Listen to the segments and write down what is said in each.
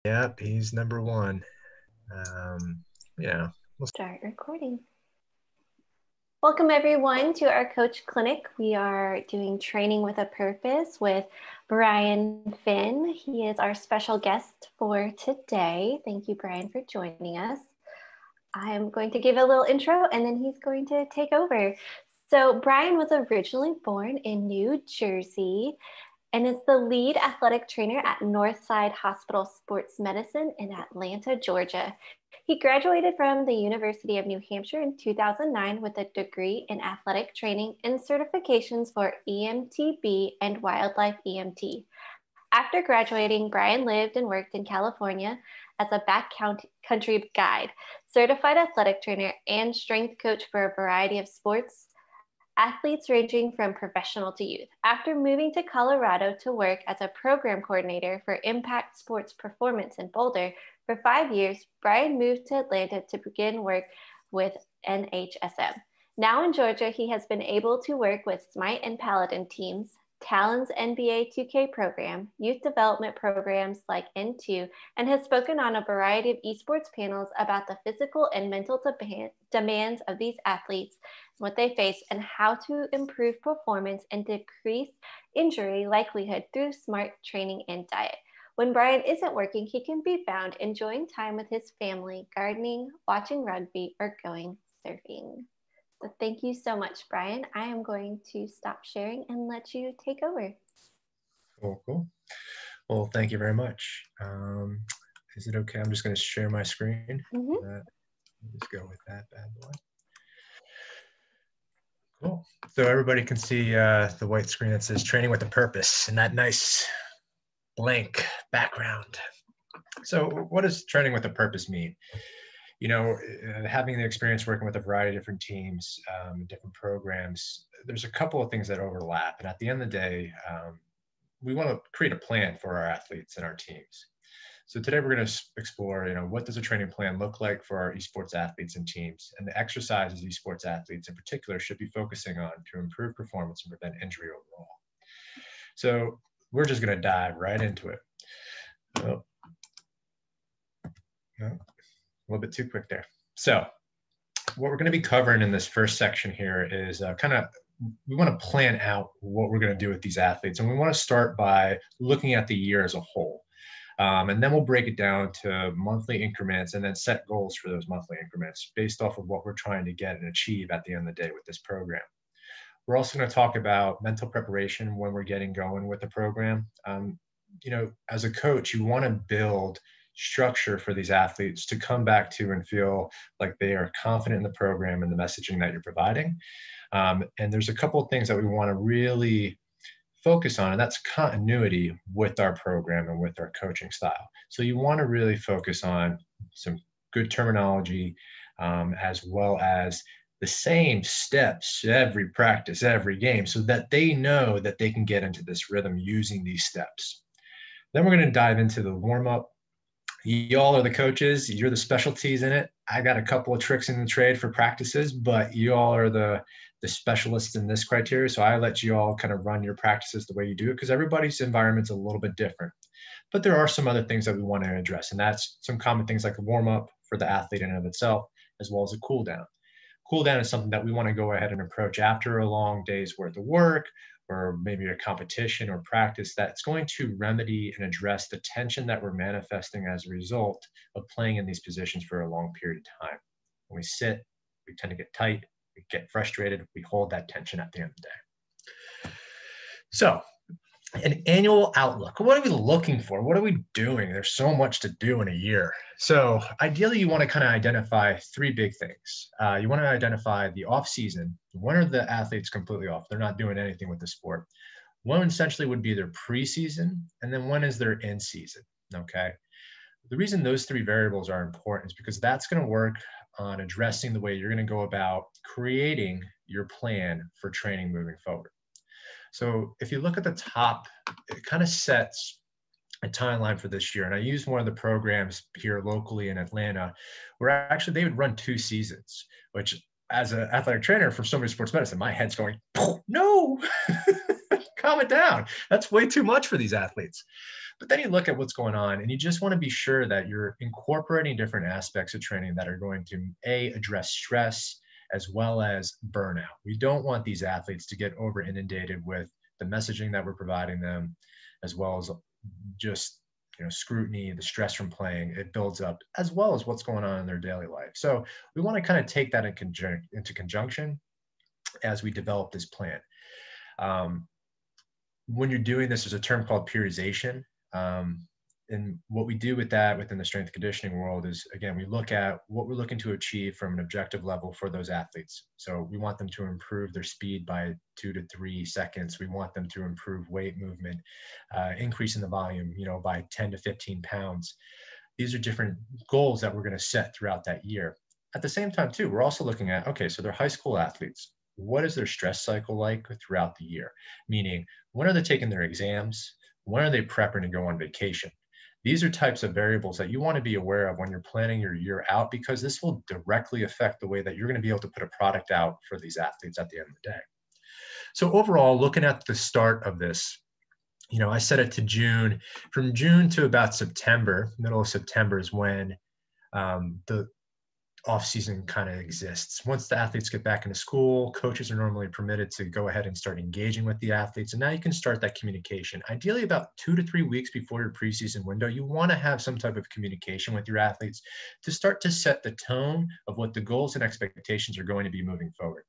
Yep, he's number one. Yeah. Start recording. Welcome everyone to our coach clinic. We are doing training with a purpose with Brian Finn. He is our special guest for today. Thank you, Brian, for joining us. I'm going to give a little intro and then he's going to take over. So Brian was originally born in New Jersey and is the lead athletic trainer at Northside Hospital Sports Medicine in Atlanta, Georgia. He graduated from the University of New Hampshire in 2009 with a degree in athletic training and certifications for EMTB and wildlife EMT. After graduating, Brian lived and worked in California as a backcountry guide, certified athletic trainer, and strength coach for a variety of sports, athletes ranging from professional to youth. After moving to Colorado to work as a program coordinator for Impact Sports Performance in Boulder for 5 years, Brian moved to Atlanta to begin work with NHSM. Now in Georgia, he has been able to work with Smite and Paladin teams, Talon's NBA 2K program, youth development programs like N2, and has spoken on a variety of esports panels about the physical and mental demands of these athletes, what they face, and how to improve performance and decrease injury likelihood through smart training and diet. When Brian isn't working, he can be found enjoying time with his family, gardening, watching rugby, or going surfing. So thank you so much, Brian. I am going to stop sharing and let you take over. Cool. Well, thank you very much. Is it okay? I'm just going to share my screen. Just go with that bad boy. Cool. So everybody can see the white screen that says training with a purpose and that nice blank background. So what does training with a purpose mean? You know, having the experience working with a variety of different teams, different programs, there's a couple of things that overlap. And at the end of the day, we want to create a plan for our athletes and our teams. So today we're going to explore, what does a training plan look like for our esports athletes and teams, and the exercises esports athletes in particular should be focusing on to improve performance and prevent injury overall. So we're just going to dive right into it. Oh. No. A little bit too quick there. So what we're going to be covering in this first section here is we want to plan out what we're going to do with these athletes. And we want to start by looking at the year as a whole. And then we'll break it down to monthly increments and then set goals for those monthly increments based off of what we're trying to get and achieve at the end of the day with this program. We're also going to talk about mental preparation when we're getting going with the program. As a coach, you want to build structure for these athletes to come back to and feel like they are confident in the program and the messaging that you're providing. And there's a couple of things that we want to really focus on, and that's continuity with our program and with our coaching style. So you want to really focus on some good terminology, as well as the same steps every practice, every game, so that they know that they can get into this rhythm using these steps. Then we're going to dive into the warm-up. Y'all are the coaches. You're the specialties in it. I got a couple of tricks in the trade for practices, but you all are the specialists in this criteria. So I let you all kind of run your practices the way you do it because everybody's environment's a little bit different. But there are some other things that we want to address, and that's some common things like a warm-up for the athlete in and of itself, as well as a cool-down. Cool-down is something that we want to go ahead and approach after a long day's worth of work, or maybe a competition or practice that's going to remedy and address the tension that we're manifesting as a result of playing in these positions for a long period of time. When we sit, we tend to get tight, we get frustrated, we hold that tension at the end of the day. So, an annual outlook. What are we looking for? What are we doing? There's so much to do in a year. So ideally, you want to kind of identify three big things. You want to identify the off season. When are the athletes completely off? They're not doing anything with the sport. One essentially would be their preseason, and then when is their in season, okay? The reason those three variables are important is because that's going to work on addressing the way you're going to go about creating your plan for training moving forward. So if you look at the top, it kind of sets a timeline for this year. And I used one of the programs here locally in Atlanta where actually they would run 2 seasons, which as an athletic trainer for so many sports medicine, my head's going, no, calm it down. That's way too much for these athletes. But then you look at what's going on and you just want to be sure that you're incorporating different aspects of training that are going to address stress as well as burnout. We don't want these athletes to get over inundated with the messaging that we're providing them, as well as just scrutiny, the stress from playing. It builds up, as well as what's going on in their daily life. So we want to kind of take that into conjunction as we develop this plan. When you're doing this, there's a term called Purization. And what we do with that within the strength conditioning world is, again, we look at what we're looking to achieve from an objective level for those athletes. So we want them to improve their speed by 2 to 3 seconds. We want them to improve weight movement, increase in the volume, by 10 to 15 pounds. These are different goals that we're going to set throughout that year. At the same time, too, we're also looking at, okay, so they're high school athletes. What is their stress cycle like throughout the year? Meaning, when are they taking their exams? When are they prepping to go on vacation? These are types of variables that you want to be aware of when you're planning your year out, because this will directly affect the way that you're going to be able to put a product out for these athletes at the end of the day. So overall, looking at the start of this, I set it to June. From June to about September, middle of September is when the off-season kind of exists. Once the athletes get back into school, coaches are normally permitted to go ahead and start engaging with the athletes. And now you can start that communication. Ideally, about 2 to 3 weeks before your preseason window, you want to have some type of communication with your athletes to start to set the tone of what the goals and expectations are going to be moving forward.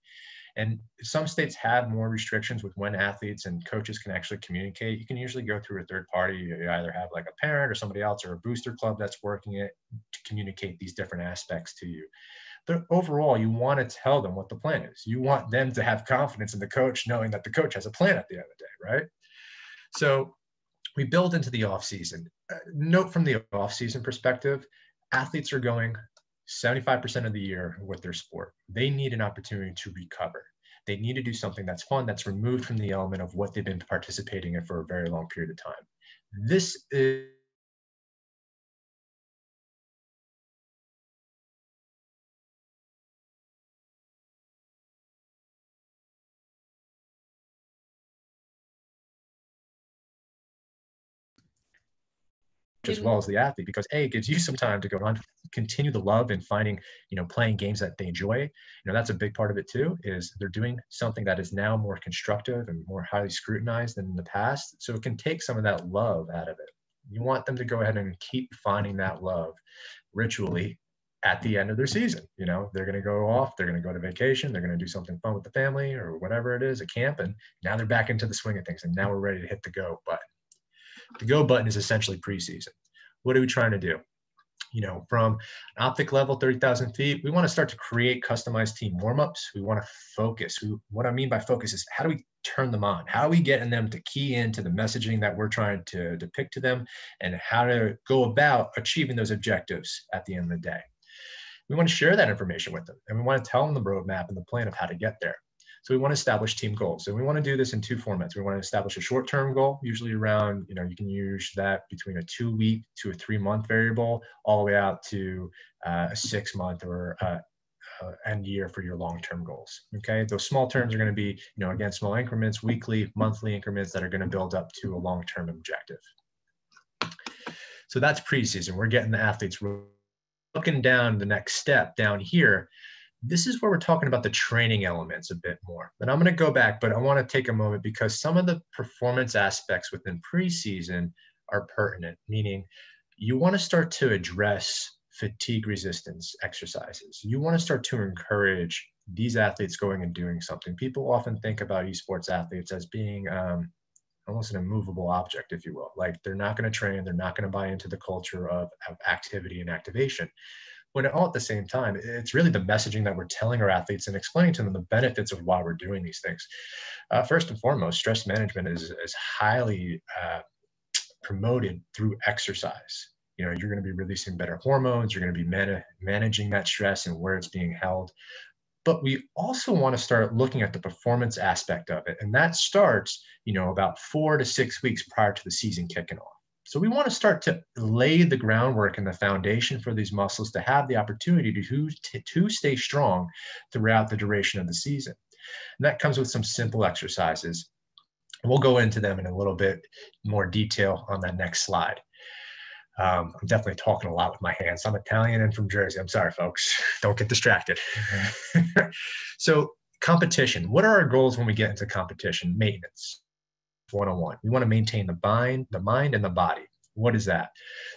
And some states have more restrictions with when athletes and coaches can actually communicate. You can usually go through a third party. You either have like a parent or somebody else or a booster club that's working it to communicate these different aspects to you. But overall, you want to tell them what the plan is. You want them to have confidence in the coach, knowing that the coach has a plan at the end of the day, right? So we build into the off season. Note from the off season perspective, athletes are going 75% of the year with their sport. They need an opportunity to recover. They need to do something that's fun, that's removed from the element of what they've been participating in for a very long period of time. This is as well as the athlete, because it gives you some time to go on, continue the love and finding, playing games that they enjoy. That's a big part of it too, is they're doing something that is now more constructive and more highly scrutinized than in the past. So it can take some of that love out of it. You want them to go ahead and keep finding that love ritually at the end of their season. They're going to go off, they're going to go to vacation, they're going to do something fun with the family or whatever it is, a camp, and now they're back into the swing of things. And now we're ready to hit the go button. The go button is essentially preseason. What are we trying to do? From an optic level, 30,000 feet, we want to start to create customized team warm-ups. We want to focus. What I mean by focus is, how do we turn them on? How are we getting them to key into the messaging that we're trying to depict to them, and how to go about achieving those objectives at the end of the day? We want to share that information with them, and we want to tell them the roadmap and the plan of how to get there. So we want to establish team goals, and we want to do this in 2 formats. We want to establish a short-term goal, usually around, you can use that between a 2-week to a 3-month variable, all the way out to a 6-month or end year for your long-term goals. Okay, those small terms are going to be, again, small increments, weekly, monthly increments that are going to build up to a long-term objective. So that's preseason. We're getting the athletes. We're looking down the next step down here. This is where we're talking about the training elements a bit more. And I'm going to go back, but I want to take a moment, because some of the performance aspects within preseason are pertinent, meaning you want to start to address fatigue resistance exercises. You want to start to encourage these athletes going and doing something. People often think about esports athletes as being almost an immovable object, if you will. Like, they're not going to train, they're not going to buy into the culture of activity and activation. When all at the same time, it's really the messaging that we're telling our athletes and explaining to them the benefits of why we're doing these things. First and foremost, stress management is highly promoted through exercise. You're going to be releasing better hormones, you're going to be managing that stress and where it's being held. But we also want to start looking at the performance aspect of it. And that starts, about 4 to 6 weeks prior to the season kicking off. So we want to start to lay the groundwork and the foundation for these muscles to have the opportunity to stay strong throughout the duration of the season. And that comes with some simple exercises. We'll go into them in a little bit more detail on that next slide. I'm definitely talking a lot with my hands. I'm Italian and from Jersey. I'm sorry, folks. Don't get distracted. So competition. What are our goals when we get into competition? Maintenance, 101. We want to maintain the mind, and the body. What is that?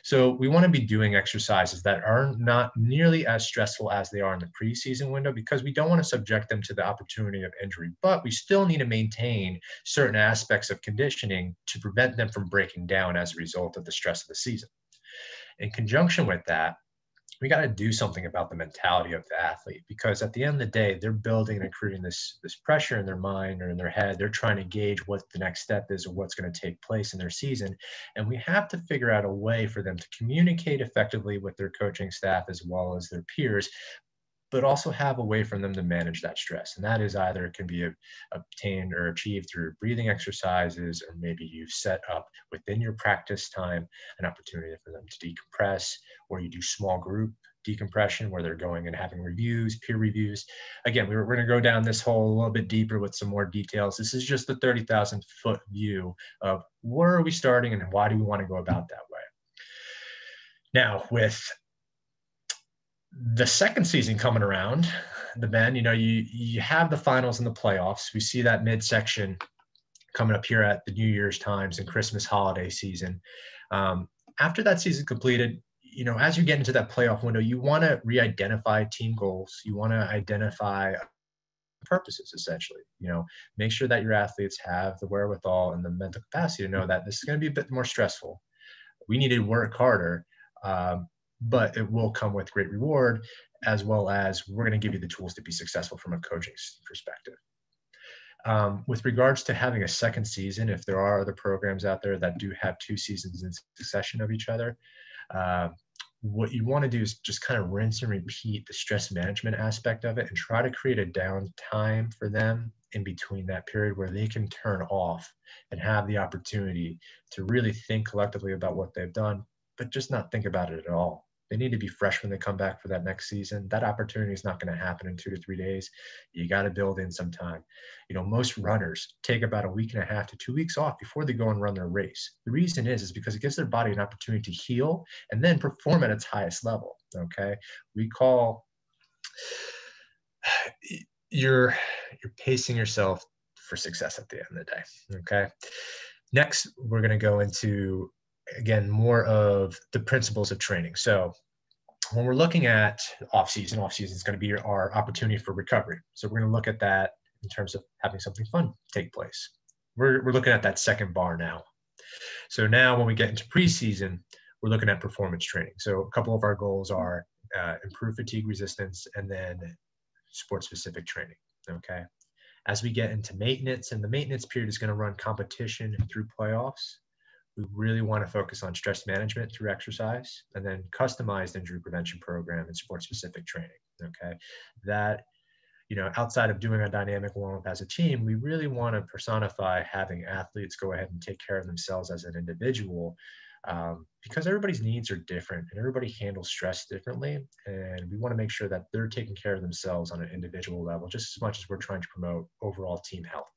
So we want to be doing exercises that are not nearly as stressful as they are in the preseason window, because we don't want to subject them to the opportunity of injury, but we still need to maintain certain aspects of conditioning to prevent them from breaking down as a result of the stress of the season. In conjunction with that, we got to do something about the mentality of the athlete, because at the end of the day, they're building and creating this pressure in their mind or in their head. They're trying to gauge what the next step is or what's going to take place in their season. And we have to figure out a way for them to communicate effectively with their coaching staff as well as their peers, but also have a way for them to manage that stress. And that is either it can be obtained or achieved through breathing exercises, or maybe you've set up within your practice time an opportunity for them to decompress, or you do small group decompression where they're going and having reviews, peer reviews. Again, we're going to go down this hole a little bit deeper with some more details. This is just the 30,000 foot view of where are we starting and why do we want to go about that way. Now, with the second season coming around, the Ben, you have the finals and the playoffs. We see that midsection coming up here at the New Year's times and Christmas holiday season. After that season completed, as you get into that playoff window, you want to re-identify team goals. You want to identify purposes, essentially. Make sure that your athletes have the wherewithal and the mental capacity to know that this is going to be a bit more stressful. We need to work harder. But it will come with great reward, as well as we're going to give you the tools to be successful from a coaching perspective. With regards to having a second season, if there are other programs out there that do have 2 seasons in succession of each other, what you want to do is just kind of rinse and repeat the stress management aspect of it and try to create a downtime for them in between that period where they can turn off and have the opportunity to really think collectively about what they've done, but just not think about it at all. They need to be fresh when they come back for that next season. That opportunity is not going to happen in 2 to 3 days. You got to build in some time. Most runners take about a week and a half to 2 weeks off before they go and run their race. The reason is because it gives their body an opportunity to heal and then perform at its highest level. Okay. We call you're pacing yourself for success at the end of the day. Okay. Next, we're going to go into, again, more of the principles of training. So when we're looking at off-season is going to be our opportunity for recovery. So we're going to look at that in terms of having something fun take place. We're looking at that second bar now. So now when we get into preseason, we're looking at performance training. So a couple of our goals are improve fatigue resistance and then sport-specific training, okay? As we get into maintenance, and the maintenance period is going to run competition through playoffs, we really want to focus on stress management through exercise and then customized injury prevention program and sport-specific training, okay? That, outside of doing a dynamic warm-up as a team, we really want to personify having athletes go ahead and take care of themselves as an individual, because everybody's needs are different and everybody handles stress differently. And we want to make sure that they're taking care of themselves on an individual level, just as much as we're trying to promote overall team health.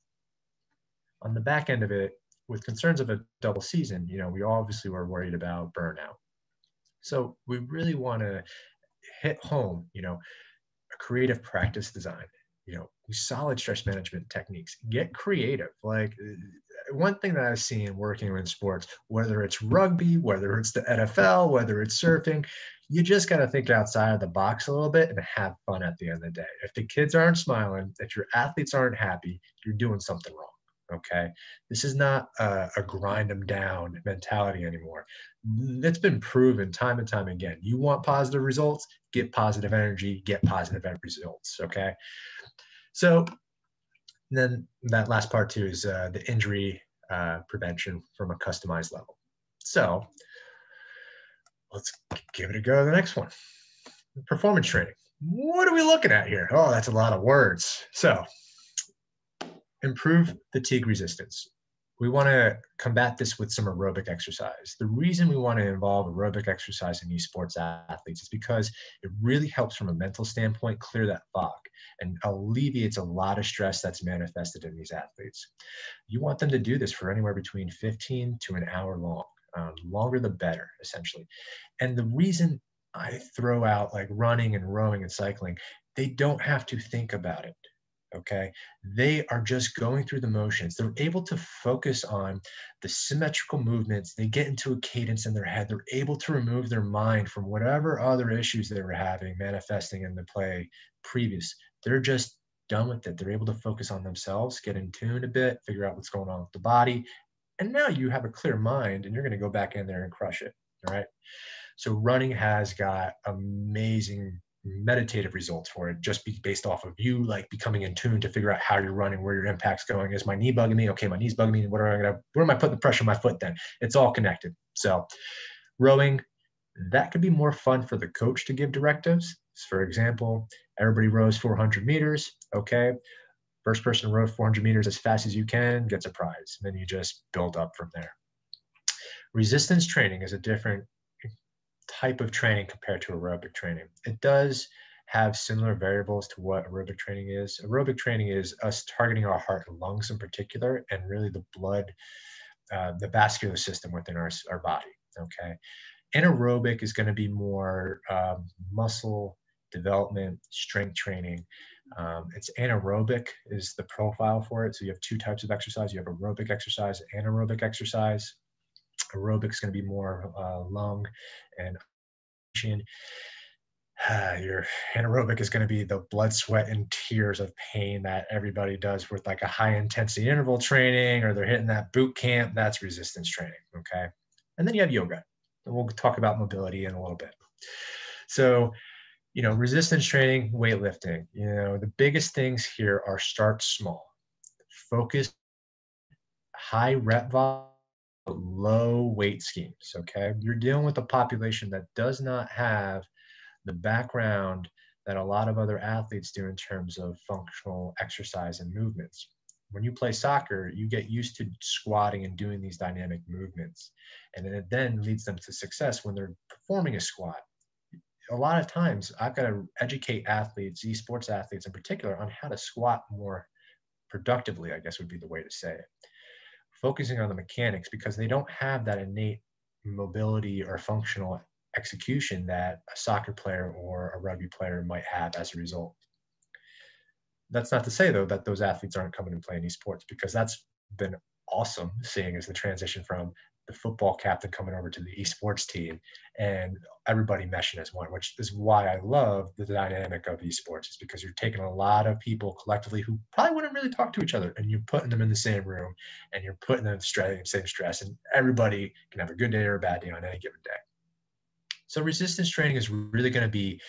On the back end of it, with concerns of a double season, we obviously were worried about burnout. So we really want to hit home, a creative practice design, solid stress management techniques, get creative. Like one thing that I've seen working in sports, whether it's rugby, whether it's the NFL, whether it's surfing, you just got to think outside of the box a little bit and have fun at the end of the day. If the kids aren't smiling, if your athletes aren't happy, you're doing something wrong. Okay. This is not a grind them down mentality anymore. It's been proven time and time again. You want positive results, get positive energy, get positive results. Okay. So then that last part too is the injury prevention from a customized level. So let's give it a go to the next one. Performance training. What are we looking at here? Oh, that's a lot of words. So improve fatigue resistance. we want to combat this with some aerobic exercise. The reason we want to involve aerobic exercise in esports athletes is because it really helps from a mental standpoint clear that fog and alleviates a lot of stress that's manifested in these athletes. You want them to do this for anywhere between 15 to an hour long. Longer the better, essentially. And the reason I throw out like running and rowing and cycling, they don't have to think about it. Okay, they are just going through the motions. They're able to focus on the symmetrical movements. They get into a cadence in their head. They're able to remove their mind from whatever other issues they were having manifesting in the play previous. They're just done with it. They're able to focus on themselves, get in tune a bit, figure out what's going on with the body. And now you have a clear mind and you're going to go back in there and crush it. All right. So running has got amazing meditative results for it, just based off of you like becoming in tune to figure out how you're running, where your impact's going. Is my knee bugging me? Okay, my knee's bugging me. Where am I putting the pressure on my foot then? It's all connected. So rowing, that could be more fun for the coach to give directives. For example, everybody rows 400 meters. Okay. First person to row 400 meters as fast as you can gets a prize. And then you just build up from there. Resistance training is a different type of training compared to aerobic training. It does have similar variables to what aerobic training is. Aerobic training is us targeting our heart and lungs in particular, and really the blood, the vascular system within our body, okay? Anaerobic is gonna be more muscle development, strength training. It's anaerobic is the profile for it. So you have two types of exercise. You have aerobic exercise, anaerobic exercise. Aerobic is going to be more lung and your anaerobic is going to be the blood, sweat, and tears of pain that everybody does with like a high intensity interval training, or they're hitting that boot camp. That's resistance training. Okay. And then you have yoga. And we'll talk about mobility in a little bit. So, resistance training, weightlifting, the biggest things here are start small, focus, high rep volume, low weight schemes. Okay. You're dealing with a population that does not have the background that a lot of other athletes do in terms of functional exercise and movements. When you play soccer, you get used to squatting and doing these dynamic movements. And it then leads them to success when they're performing a squat. A lot of times I've got to educate athletes, esports athletes in particular, on how to squat more productively, I guess would be the way to say it. Focusing on the mechanics, because they don't have that innate mobility or functional execution that a soccer player or a rugby player might have as a result. That's not to say, though, that those athletes aren't coming and playing esports, because that's been awesome seeing as the transition from the football captain coming over to the esports team and everybody meshing as one, which is why I love the dynamic of esports, is because you're taking a lot of people collectively who probably wouldn't really talk to each other, and you're putting them in the same room and you're putting them in the same stress, and everybody can have a good day or a bad day on any given day. So resistance training is really going to be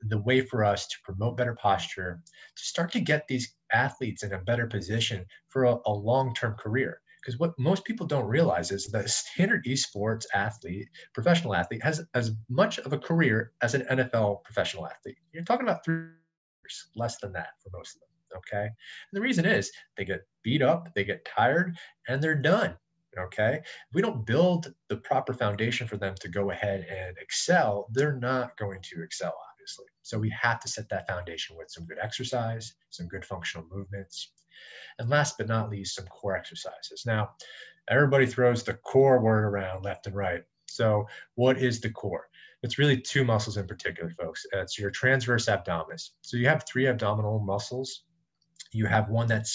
the way for us to promote better posture, to start to get these athletes in a better position for a long-term career. Because what most people don't realize is that a standard esports athlete, professional athlete, has as much of a career as an NFL professional athlete. You're talking about 3 years, less than that for most of them, okay? And the reason is they get beat up, they get tired, and they're done, okay? If we don't build the proper foundation for them to go ahead and excel, they're not going to excel, obviously. So we have to set that foundation with some good exercise, some good functional movements, and last but not least, some core exercises. Now, everybody throws the core word around left and right. So what is the core? It's really 2 muscles in particular, folks. It's your transverse abdominis. So you have 3 abdominal muscles. You have one that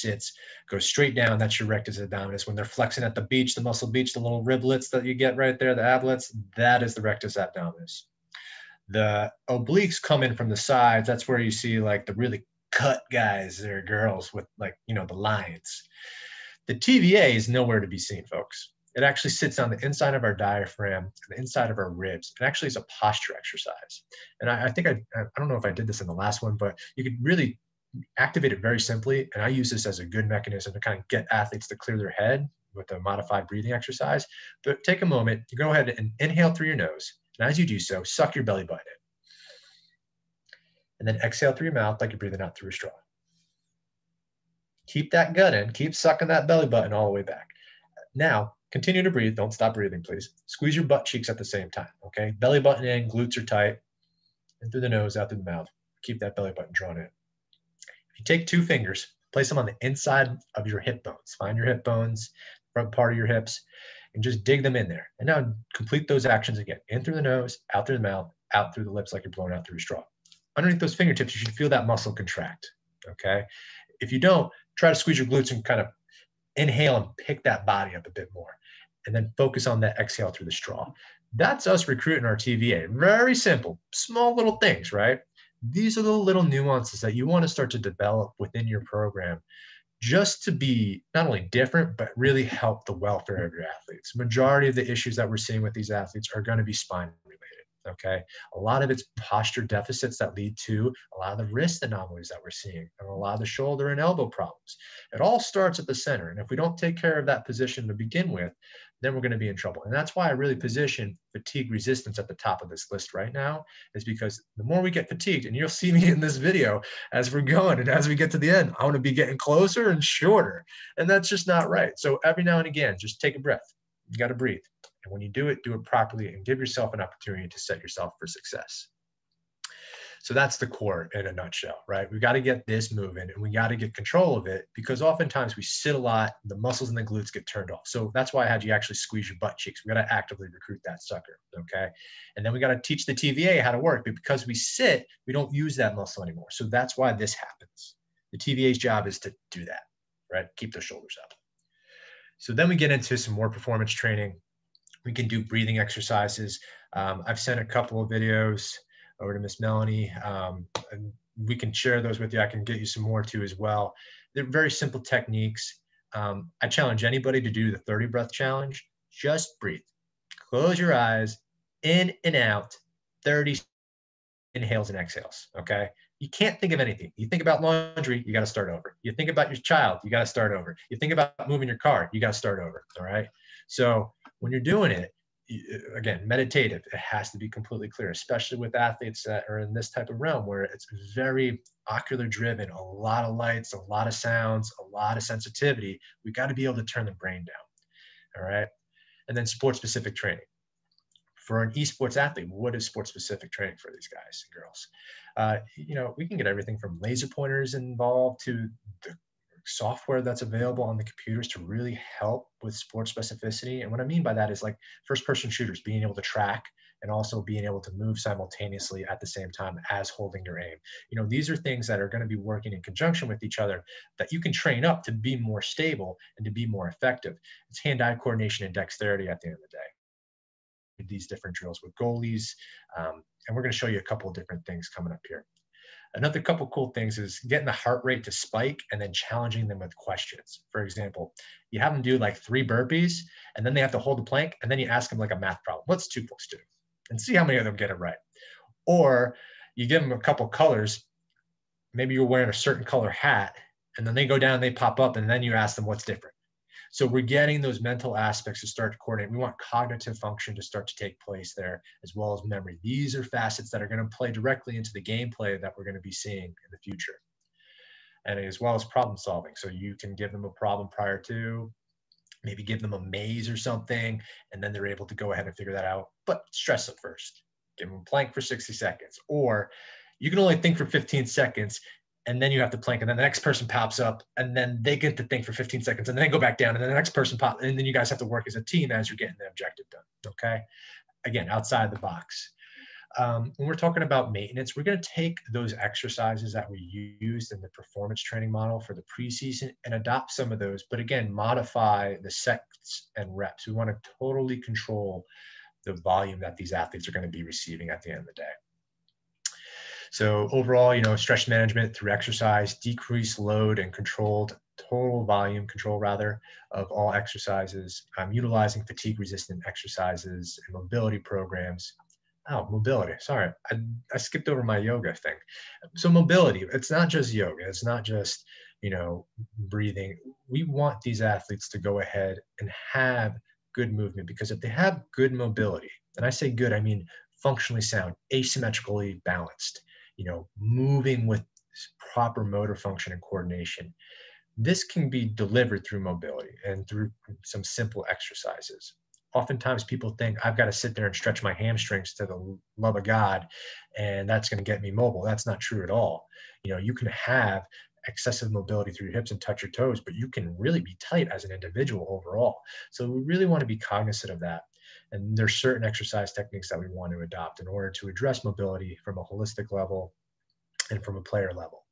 goes straight down. That's your rectus abdominis. When they're flexing at the beach, the muscle beach, the little riblets that you get right there, the ablets, that is the rectus abdominis. The obliques come in from the sides. That's where you see like the really cut guys or girls with like, the lines. The TVA is nowhere to be seen, folks. It actually sits on the inside of our diaphragm, the inside of our ribs. It actually is a posture exercise. And I think I don't know if I did this in the last one, but you could really activate it very simply. And I use this as a good mechanism to kind of get athletes to clear their head with a modified breathing exercise. But take a moment to go ahead and inhale through your nose. And as you do so, suck your belly button in. And then exhale through your mouth like you're breathing out through a straw. Keep that gut in. Keep sucking that belly button all the way back. Now, continue to breathe. Don't stop breathing, please. Squeeze your butt cheeks at the same time, okay? Belly button in, glutes are tight, in through the nose, out through the mouth. Keep that belly button drawn in. If you take 2 fingers, place them on the inside of your hip bones. Find your hip bones, front part of your hips, and just dig them in there. And now complete those actions again. In through the nose, out through the mouth, out through the lips like you're blowing out through a straw. Underneath those fingertips, you should feel that muscle contract, okay? If you don't, try to squeeze your glutes and kind of inhale and pick that body up a bit more. And then focus on that exhale through the straw. That's us recruiting our TVA. Very simple, small little things, right? These are the little nuances that you want to start to develop within your program just to be not only different, but really help the welfare of your athletes. Majority of the issues that we're seeing with these athletes are going to be spine related. Okay. A lot of it's posture deficits that lead to a lot of the wrist anomalies that we're seeing and a lot of the shoulder and elbow problems. It all starts at the center. And if we don't take care of that position to begin with, then we're going to be in trouble. And that's why I really position fatigue resistance at the top of this list right now, is because the more we get fatigued, and you'll see me in this video as we're going and as we get to the end, I want to be getting closer and shorter. And that's just not right. So every now and again, just take a breath. You got to breathe. And when you do it properly and give yourself an opportunity to set yourself for success. So that's the core in a nutshell, right? We got to get this moving and we got to get control of it, because oftentimes we sit a lot, the muscles in the glutes get turned off. So that's why I had you actually squeeze your butt cheeks. We got to actively recruit that sucker, okay? And then we got to teach the TVA how to work, but because we sit, we don't use that muscle anymore. So that's why this happens. The TVA's job is to do that, right? Keep those shoulders up. So then we get into some more performance training. We can do breathing exercises. I've sent a couple of videos over to Miss Melanie, and we can share those with you. I can get you some more too as well. They're very simple techniques. I challenge anybody to do the 30 breath challenge. Just breathe. Close your eyes, in and out, 30 inhales and exhales, okay? You can't think of anything. You think about laundry, you got to start over. You think about your child, you got to start over. You think about moving your car, you got to start over, all right? So when you're doing it, again, meditative, it has to be completely clear, especially with athletes that are in this type of realm where it's very ocular driven, a lot of lights, a lot of sounds, a lot of sensitivity. We got to be able to turn the brain down, all right? And then sports specific training. For an esports athlete, what is sports specific training for these guys and girls? You know, we can get everything from laser pointers involved to the software that's available on the computers to really help with sports specificity. And what I mean by that is like first person shooters, being able to track and also being able to move simultaneously at the same time as holding your aim. You know, these are things that are going to be working in conjunction with each other that you can train up to be more stable and to be more effective. It's hand-eye coordination and dexterity at the end of the day. These different drills with goalies, and we're going to show you a couple of different things coming up here. Another couple cool things is getting the heart rate to spike and then challenging them with questions. For example, you have them do like 3 burpees and then they have to hold the plank, and then you ask them like a math problem. What's 2 + 2? And see how many of them get it right. Or you give them a couple colors. Maybe you're wearing a certain color hat and then they go down, they pop up, and then you ask them what's different. So we're getting those mental aspects to start to coordinate. We want cognitive function to start to take place there, as well as memory. These are facets that are going to play directly into the gameplay that we're going to be seeing in the future. And as well as problem solving. So you can give them a problem prior to, maybe give them a maze or something, and then they're able to go ahead and figure that out. But stress them first. Give them a plank for 60 seconds. Or you can only think for 15 seconds, and then you have to plank, and then the next person pops up, and then they get to think for 15 seconds, and then they go back down, and then the next person pops, and then you guys have to work as a team as you're getting the objective done, okay? Again, outside the box. When we're talking about maintenance, we're going to take those exercises that we used in the performance training model for the preseason and adopt some of those, but again, modify the sets and reps. We want to totally control the volume that these athletes are going to be receiving at the end of the day. So overall, you know, stress management through exercise, decrease load and controlled total volume control rather of all exercises, utilizing fatigue resistant exercises and mobility programs. Oh, mobility. Sorry, I skipped over my yoga thing. So mobility, it's not just yoga. It's not just, you know, breathing. We want these athletes to go ahead and have good movement, because if they have good mobility, and I say good, I mean functionally sound, asymmetrically balanced, you know, moving with proper motor function and coordination, This can be delivered through mobility and through some simple exercises. Oftentimes people think I've got to sit there and stretch my hamstrings to the love of God, and that's going to get me mobile. That's not true at all. You can have excessive mobility through your hips and touch your toes, but you can really be tight as an individual overall. So we really want to be cognizant of that. And there's certain exercise techniques that we want to adopt in order to address mobility from a holistic level and from a player level.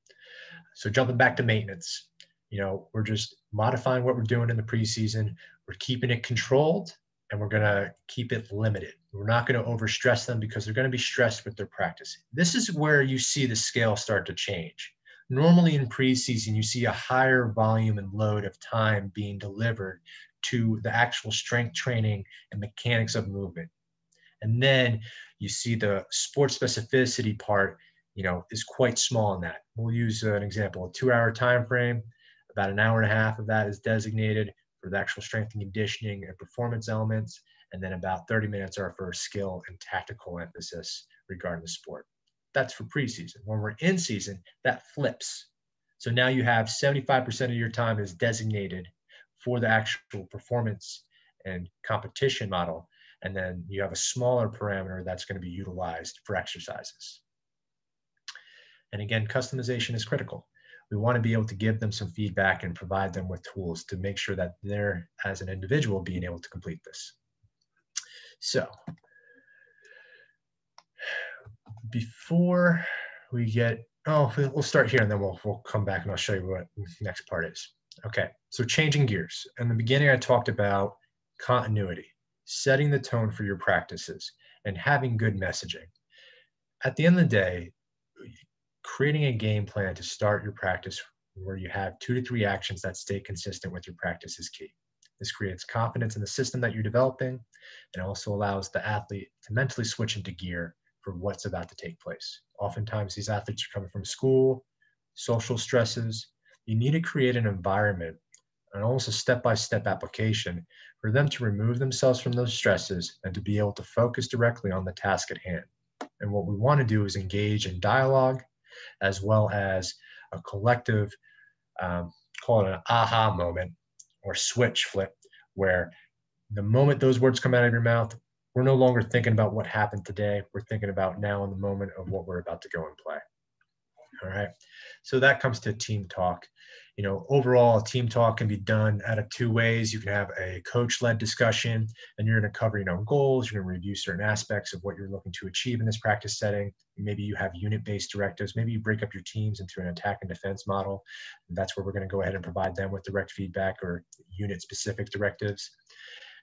So jumping back to maintenance, we're just modifying what we're doing in the preseason. We're keeping it controlled, and we're going to keep it limited. We're not going to overstress them because they're going to be stressed with their practice. This is where you see the scale start to change. Normally in preseason, you see a higher volume and load of time being delivered to the actual strength training and mechanics of movement. And then you see the sport specificity part, is quite small in that. We'll use an example, a 2-hour time frame. About an hour and a half of that is designated for the actual strength and conditioning and performance elements. And then about 30 minutes are for skill and tactical emphasis regarding the sport. That's for preseason. When we're in season, that flips. So now you have 75% of your time is designated for the actual performance and competition model. And then you have a smaller parameter that's going to be utilized for exercises. And again, customization is critical. We want to be able to give them some feedback and provide them with tools to make sure that they're, as an individual, being able to complete this. So before we get, we'll start here and then we'll come back and I'll show you what the next part is. Okay, so changing gears. In the beginning, I talked about continuity, setting the tone for your practices, and having good messaging. At the end of the day, creating a game plan to start your practice where you have 2 to 3 actions that stay consistent with your practice is key. This creates confidence in the system that you're developing and also allows the athlete to mentally switch into gear for what's about to take place. Oftentimes, these athletes are coming from school, social stresses. You need to create an environment and almost a step-by-step application for them to remove themselves from those stresses and to be able to focus directly on the task at hand. And what we want to do is engage in dialogue as well as a collective, call it an aha moment or switch flip, where the moment those words come out of your mouth, we're no longer thinking about what happened today. We're thinking about now in the moment of what we're about to go and play. All right. So that comes to team talk. Overall, team talk can be done out of 2 ways. You can have a coach-led discussion, and you're going to cover, goals. You're going to review certain aspects of what you're looking to achieve in this practice setting. Maybe you have unit-based directives. Maybe you break up your teams into an attack and defense model. And that's where we're going to go ahead and provide them with direct feedback or unit-specific directives.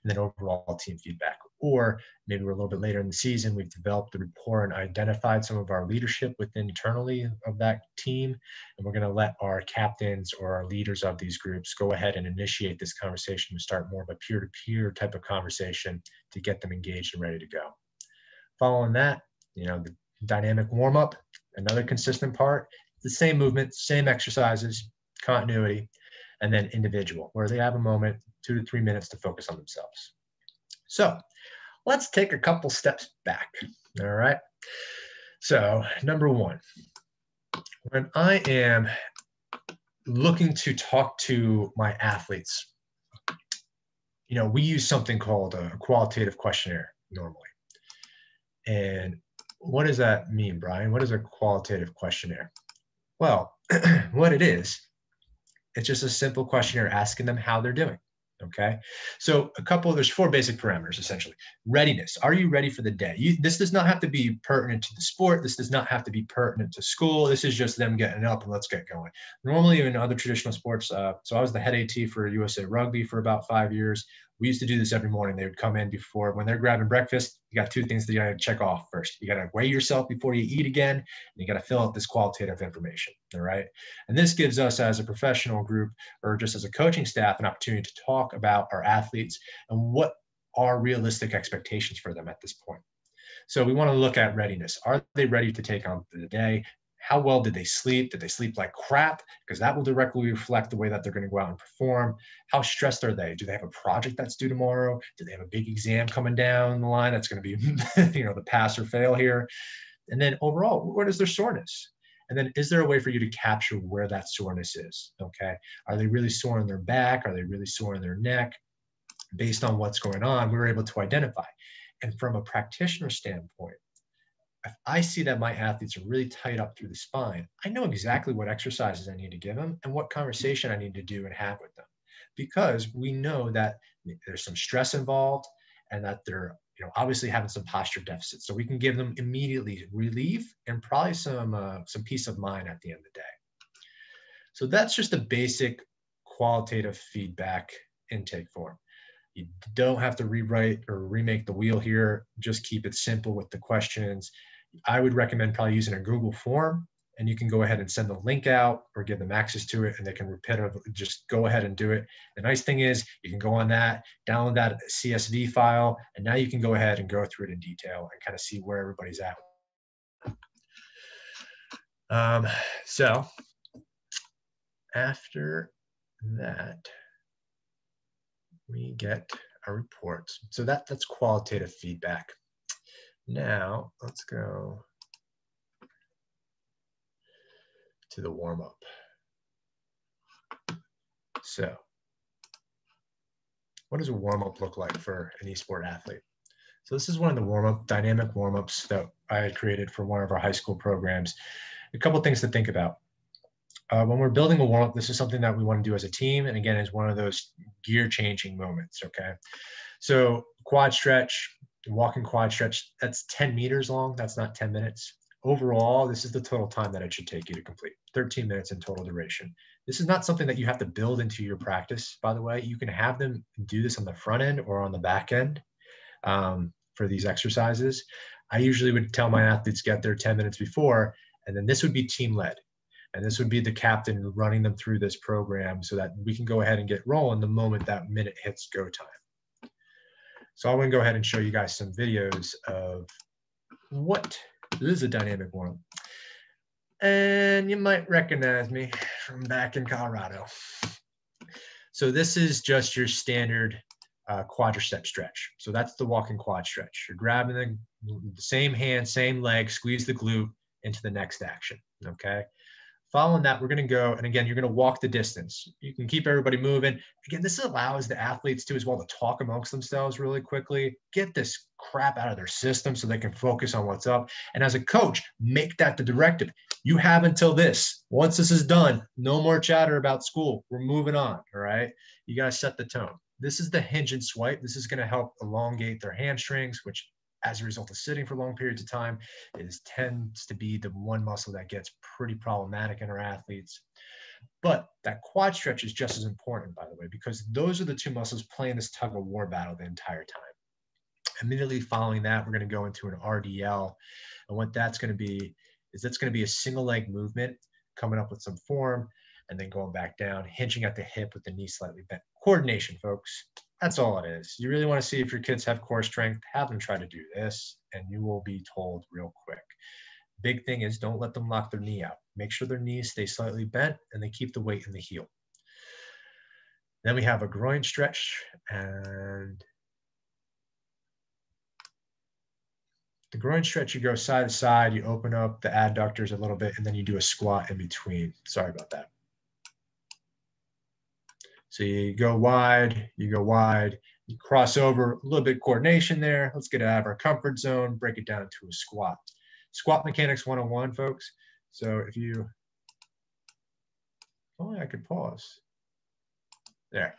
And then overall team feedback. Or maybe we're a little bit later in the season, we've developed the rapport and identified some of our leadership within internally of that team. And we're going to let our captains or our leaders of these groups go ahead and initiate this conversation to start more of a peer-to-peer type of conversation to get them engaged and ready to go. Following that, the dynamic warm-up, another consistent part, the same movement, same exercises, continuity, and then individual, where they have a moment, 2 to 3 minutes to focus on themselves. So let's take a couple steps back. All right. So number 1, when I am looking to talk to my athletes, we use something called a qualitative questionnaire normally. And what does that mean, Brian? What is a qualitative questionnaire? Well, what it is, it's just a simple questionnaire asking them how they're doing. Okay. So there's 4 basic parameters, essentially. Readiness. Are you ready for the day? This does not have to be pertinent to the sport. This does not have to be pertinent to school. This is just them getting up and let's get going. Normally in other traditional sports, so I was the head AT for USA Rugby for about 5 years. We used to do this every morning. They would come in before, when they're grabbing breakfast, you got 2 things that you got to check off first. You got to weigh yourself before you eat again, and you got to fill out this qualitative information. All right. And this gives us as a professional group or just as a coaching staff an opportunity to talk about our athletes and what are realistic expectations for them at this point. So we want to look at readiness. Are they ready to take on the day? How well did they sleep? Did they sleep like crap? Because that will directly reflect the way that they're going to go out and perform. How stressed are they? Do they have a project that's due tomorrow? Do they have a big exam coming down the line that's going to be, the pass or fail here? And then overall, what is their soreness? And then is there a way for you to capture where that soreness is? Okay. Are they really sore in their back? Are they really sore in their neck? Based on what's going on, we were able to identify. And from a practitioner standpoint, if I see that my athletes are really tight up through the spine, I know exactly what exercises I need to give them and what conversation I need to do and have with them, because we know that there's some stress involved and that they're obviously having some posture deficits. So we can give them immediately relief and probably some peace of mind at the end of the day. So that's just a basic qualitative feedback intake form. You don't have to rewrite or remake the wheel here. Just keep it simple with the questions. I would recommend probably using a Google form, and you can go ahead and send the link out or give them access to it, and they can repetitively just go ahead and do it. The nice thing is you can go on that, download that CSV file, and now you can go ahead and go through it in detail and kind of see where everybody's at. So after that, we get our reports. So that's qualitative feedback. Now let's go to the warm-up. So what does a warm-up look like for an esport athlete? So this is one of the dynamic warm-ups that I had created for one of our high school programs. A couple things to think about. When we're building a warm-up, this is something that we want to do as a team. And again, it's one of those gear-changing moments, okay? So quad stretch, walking quad stretch, that's 10 meters long. That's not 10 minutes. Overall, this is the total time that it should take you to complete, 13 minutes in total duration. This is not something that you have to build into your practice, by the way. You can have them do this on the front end or on the back end for these exercises. I usually would tell my athletes get there 10 minutes before, and then this would be team-led. And this would be the captain running them through this program so that we can go ahead and get rolling the moment that minute hits go time. So I'm going to go ahead and show you guys some videos of what this is a dynamic warm-up. And you might recognize me from back in Colorado. So this is just your standard quadricep stretch. So that's the walking quad stretch. You're grabbing the same hand, same leg, squeeze the glute into the next action, okay? Following that, we're going to go, and again, you're going to walk the distance. You can keep everybody moving. Again, this allows the athletes to as well to talk amongst themselves really quickly, get this crap out of their system so they can focus on what's up. And as a coach, make that the directive. You have until this. Once this is done, no more chatter about school. We're moving on, all right? You got to set the tone. This is the hinge and swipe. This is going to help elongate their hamstrings, which as a result of sitting for long periods of time, tends to be the one muscle that gets pretty problematic in our athletes. But that quad stretch is just as important, by the way, because those are the two muscles playing this tug of war battle the entire time. Immediately following that, we're going to go into an RDL. And what that's going to be is that's going to be a single leg movement coming up with some form and then going back down, hinging at the hip with the knee slightly bent. Coordination, folks. That's all it is. You really want to see if your kids have core strength, have them try to do this, and you will be told real quick. Big thing is don't let them lock their knee out. Make sure their knees stay slightly bent and they keep the weight in the heel. Then we have a groin stretch, and the groin stretch, you go side to side, you open up the adductors a little bit, and then you do a squat in between. Sorry about that. So you go wide, you cross over, a little bit of coordination there. Let's get out of our comfort zone, break it down to a squat. Squat mechanics 101, folks. So if you, only I could pause. There,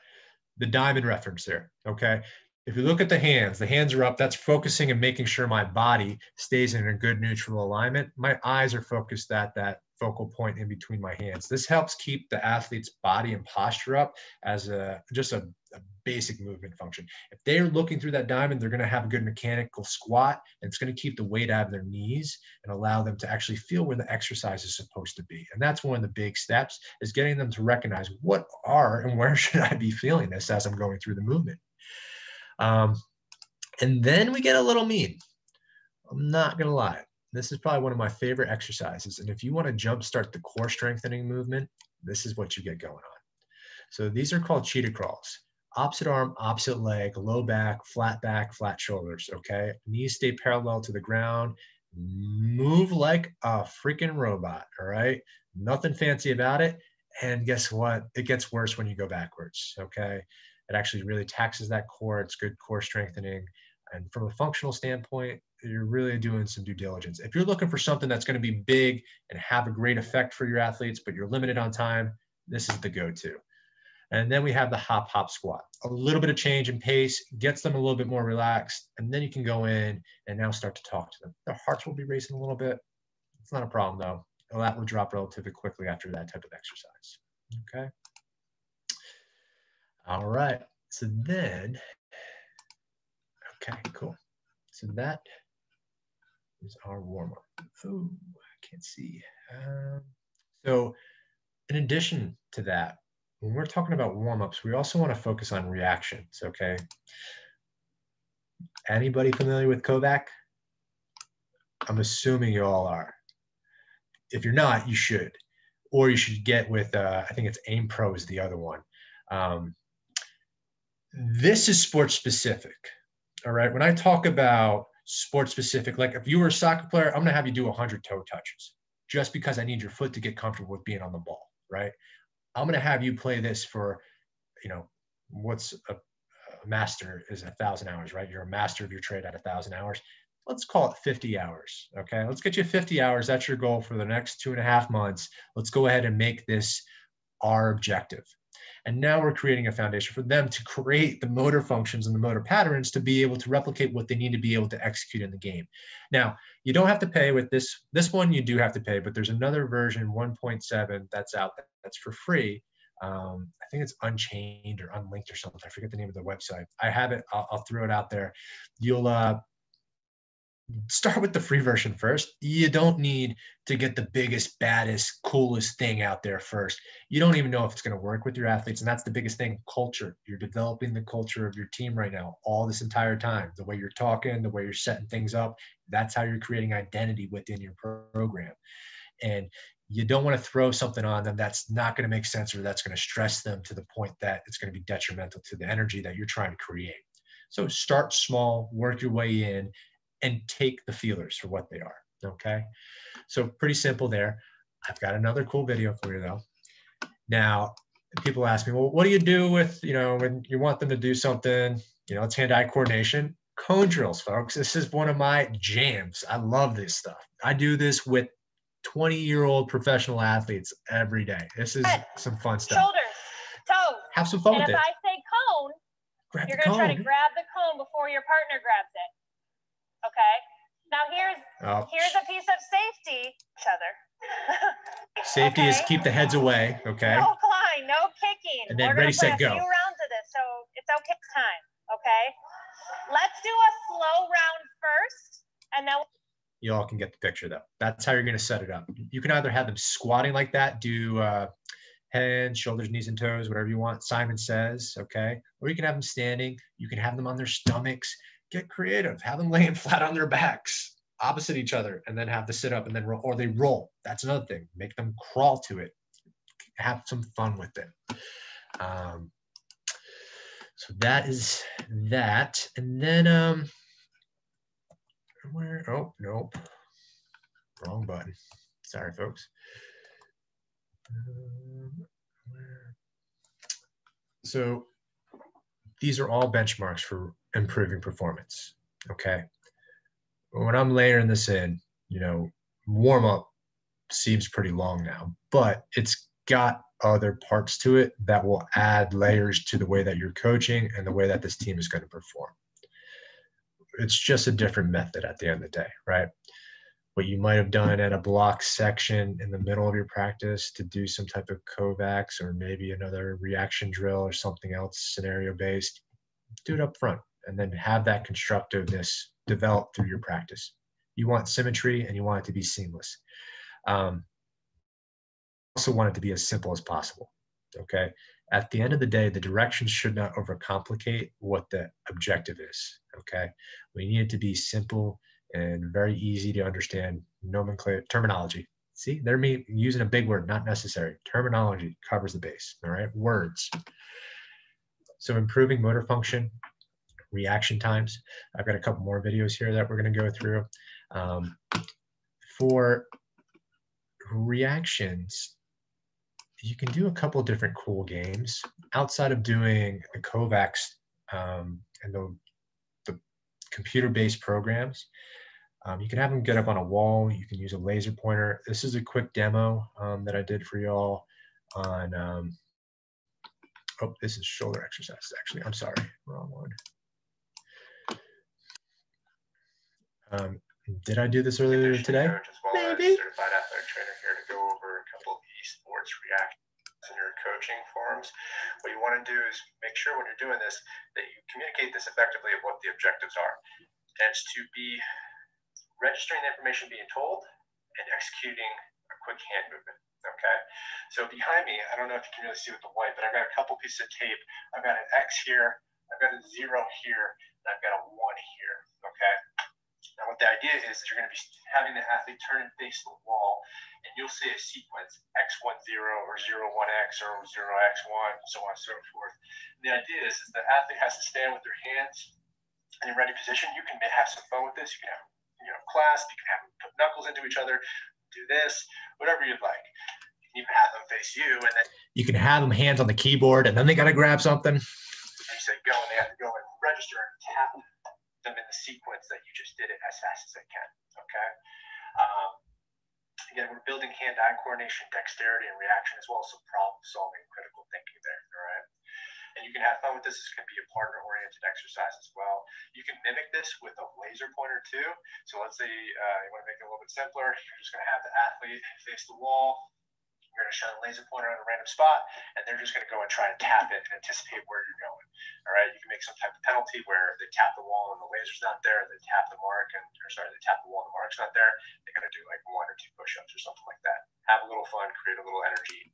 the diamond reference there, okay? If you look at the hands are up. That's focusing and making sure my body stays in a good neutral alignment. My eyes are focused at that focal point in between my hands. This helps keep the athlete's body and posture up as just a basic movement function. If they're looking through that diamond, they're going to have a good mechanical squat, and it's going to keep the weight out of their knees and allow them to actually feel where the exercise is supposed to be. And that's one of the big steps, is getting them to recognize what are and where should I be feeling this as I'm going through the movement. And then we get a little mean. I'm not going to lie. This is probably one of my favorite exercises. And if you want to jumpstart the core strengthening movement, this is what you get going on. So these are called Cheetah Crawls. Opposite arm, opposite leg, low back, flat shoulders, okay? Knees stay parallel to the ground. Move like a freaking robot, all right? Nothing fancy about it. And guess what? It gets worse when you go backwards, okay? It actually really taxes that core. It's good core strengthening. And from a functional standpoint, you're really doing some due diligence. If you're looking for something that's going to be big and have a great effect for your athletes, but you're limited on time, this is the go-to. And then we have the hop, hop, squat. A little bit of change in pace gets them a little bit more relaxed. And then you can go in and now start to talk to them. Their hearts will be racing a little bit. It's not a problem though. That will drop relatively quickly after that type of exercise. Okay. All right. So then, okay, cool. So that is our warm-up. Oh, I can't see. So in addition to that, when we're talking about warm-ups, we also want to focus on reactions, okay? Anybody familiar with Kovac? I'm assuming you all are. If you're not, you should. Or you should get with, I think it's Aim Pro is the other one. This is sports specific, all right? When I talk about sports specific, like if you were a soccer player, I'm gonna have you do 100 toe touches just because I need your foot to get comfortable with being on the ball, right? I'm going to have you play this for, you know, what's a master is 1,000 hours, right? You're a master of your trade at 1,000 hours. Let's call it 50 hours. Okay. Let's get you 50 hours. That's your goal for the next 2.5 months. Let's go ahead and make this our objective. And now we're creating a foundation for them to create the motor functions and the motor patterns to be able to replicate what they need to be able to execute in the game. Now, you don't have to pay with this. This one you do have to pay, but there's another version, 1.7, that's out there. That's for free. I think it's Unchained or Unlinked or something. I forget the name of the website. I have it. I'll throw it out there. You'll start with the free version first. You don't need to get the biggest, baddest, coolest thing out there first. You don't even know if it's going to work with your athletes. And that's the biggest thing, culture. You're developing the culture of your team right now, all this entire time. The way you're talking, the way you're setting things up, that's how you're creating identity within your program. And you don't want to throw something on them that's not going to make sense or that's going to stress them to the point that it's going to be detrimental to the energy that you're trying to create. So start small, work your way in, and take the feelers for what they are, okay? So pretty simple there. I've got another cool video for you though. Now, people ask me, well, what do you do with, you know, when you want them to do something, you know, it's hand-eye coordination, cone drills, folks. This is one of my jams. I love this stuff. I do this with 20-year-old professional athletes every day. This is some fun stuff. Shoulders, toes. Have some fun with it. And if I say cone, you're going to try to grab the cone before your partner grabs it. Okay. Now here's a piece of safety. Each other. Safety is keep the heads away. Okay. No flying, no kicking. And then we're ready, play set, go. A few rounds of this, so it's okay. Time. Okay. Let's do a slow round first, and then. You all can get the picture though. That's how you're going to set it up. You can either have them squatting like that, do head, shoulders, knees, and toes, whatever you want. Simon Says, okay. Or you can have them standing. You can have them on their stomachs. Get creative. Have them laying flat on their backs, opposite each other, and then have to sit up and then roll, or they roll. That's another thing. Make them crawl to it. Have some fun with it. So that is that. And then, oh, nope. Wrong button. Sorry, folks. So these are all benchmarks for improving performance. Okay. When I'm layering this in, you know, warm up seems pretty long now, but it's got other parts to it that will add layers to the way that you're coaching and the way that this team is going to perform. It's just a different method at the end of the day, right? What you might have done at a block section in the middle of your practice to do some type of Kovacs or maybe another reaction drill or something else scenario based, do it up front and then have that constructiveness develop through your practice. You want symmetry and you want it to be seamless. Also want it to be as simple as possible, okay? At the end of the day, the directions should not overcomplicate what the objective is, okay? We need it to be simple and very easy to understand nomenclature, terminology. See, they're using a big word, not necessary. Terminology covers the base, all right? Words. So improving motor function, reaction times. I've got a couple more videos here that we're going to go through. For reactions, you can do a couple of different cool games outside of doing the Kovacs and the computer-based programs. You can have them get up on a wall. You can use a laser pointer. This is a quick demo that I did for y'all on, oh, this is shoulder exercises, actually. I'm sorry, wrong one. Did I do this earlier today? Coach, as well Maybe. As certified athletic trainer here to go over a couple of esports reactions in your coaching forums. What you want to do is make sure when you're doing this that you communicate this effectively of what the objectives are. And it's to be registering the information being told and executing a quick hand movement. Okay. So behind me, I don't know if you can really see with the white, but I've got a couple pieces of tape. I've got an X here, I've got a 0 here, and I've got a 1 here. Okay. Now, what the idea is you're going to be having the athlete turn and face the wall, and you'll see a sequence X10 or 01X or 0X1, so on and so forth. And the idea is the athlete has to stand with their hands in a ready position. You can have some fun with this. You can have clasp. You can have them put knuckles into each other. Do this, whatever you'd like. You can even have them face you, and then you can have them hands on the keyboard, and then they got to grab something. And you say go, and they have to go and register and tap them in the sequence that you just did it as fast as they can. Okay. Again, we're building hand-eye coordination, dexterity, and reaction, as well as some problem-solving, critical thinking there. All right. And you can have fun with this. This can be a partner-oriented exercise as well. You can mimic this with a laser pointer too. So let's say you want to make it a little bit simpler. You're just going to have the athlete face the wall. You're going to shine a laser pointer on a random spot, and they're just going to go and try and tap it and anticipate where you're going. All right. You can make some type of penalty where they tap the wall and the laser's not there. They tap the mark they tap the wall and the mark's not there. They're going to do like 1 or 2 push-ups or something like that. Have a little fun, create a little energy.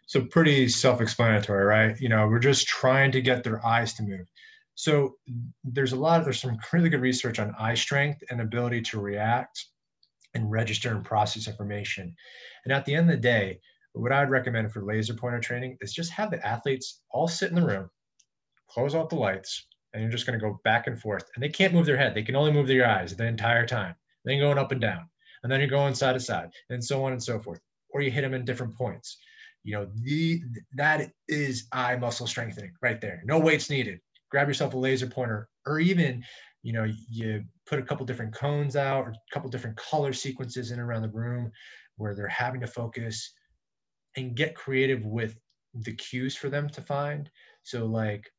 So pretty self-explanatory, right? We're just trying to get their eyes to move. So there's some really good research on eye strength and ability to react and register and process information. And at the end of the day, what I'd recommend for laser pointer training is just have the athletes all sit in the room, close off the lights, and you're just going to go back and forth. And they can't move their head. They can only move their eyes the entire time. Then going up and down. And then you're going side to side, and so on and so forth. Or you hit them in different points. That is eye muscle strengthening right there. No weights needed. Grab yourself a laser pointer, or even, you put a couple different cones out, or a couple different color sequences in around the room where they're having to focus and get creative with the cues for them to find. So like,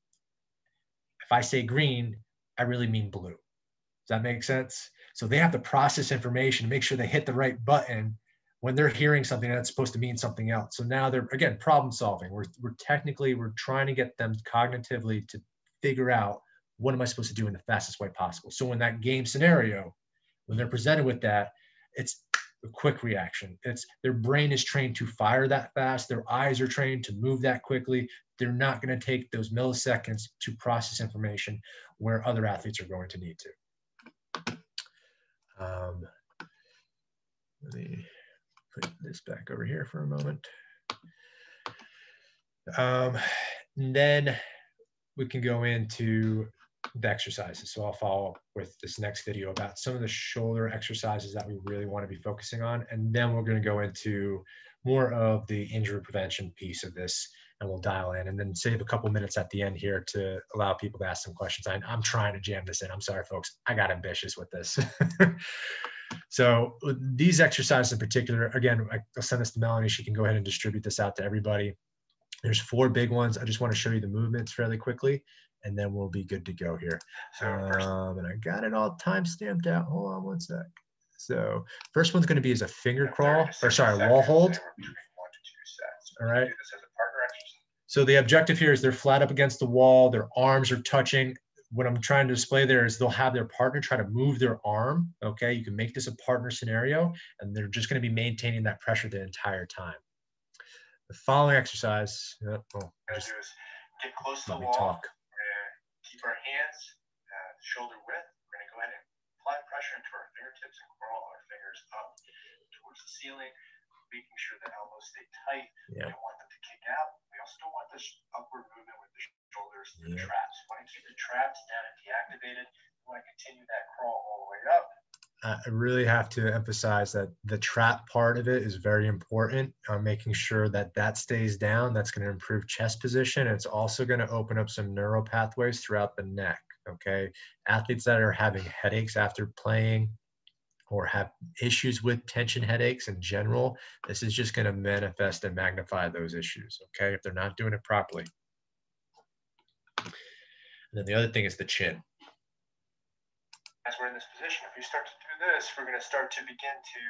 if I say green, I really mean blue. Does that make sense? So they have to process information, make sure they hit the right button when they're hearing something that's supposed to mean something else. So now they're, again, problem solving. We're trying to get them cognitively to figure out, what am I supposed to do in the fastest way possible? So in that game scenario, when they're presented with that, it's a quick reaction. Their brain is trained to fire that fast. Their eyes are trained to move that quickly. They're not going to take those milliseconds to process information where other athletes are going to need to. Let me put this back over here for a moment. And then we can go into the exercises. So I'll follow up with this next video about some of the shoulder exercises that we really want to be focusing on. And then we're going to go into more of the injury prevention piece of this, and we'll dial in and then save a couple minutes at the end here to allow people to ask some questions. I'm trying to jam this in. I'm sorry, folks. I got ambitious with this. So these exercises in particular, again, I'll send this to Melanie. She can go ahead and distribute this out to everybody. There's 4 big ones. I just want to show you the movements fairly quickly, and then we'll be good to go here. And I got it all time stamped out. Hold on one sec. So first one's going to be as a finger crawl, or sorry, wall hold. All right. So the objective here is they're flat up against the wall. Their arms are touching. What I'm trying to display there is they'll have their partner try to move their arm. Okay. You can make this a partner scenario, and they're just going to be maintaining that pressure the entire time. The following exercise, just get close to the wall. We're going to keep our hands shoulder width. We're going to go ahead and apply pressure into our fingertips and crawl our fingers up towards the ceiling, making sure the elbows stay tight. Yeah. We don't want them to kick out. We also don't want this upward movement with the shoulders through the traps. We want to keep the traps down and deactivated. We want to continue that crawl all the way up. I really have to emphasize that the trap part of it is very important. Making sure that that stays down. That's going to improve chest position. It's also going to open up some neural pathways throughout the neck. Okay. Athletes that are having headaches after playing or have issues with tension headaches in general, this is just going to manifest and magnify those issues. Okay. If they're not doing it properly. And then the other thing is the chin. As we're in this position, if we start to do this, we're going to start to begin to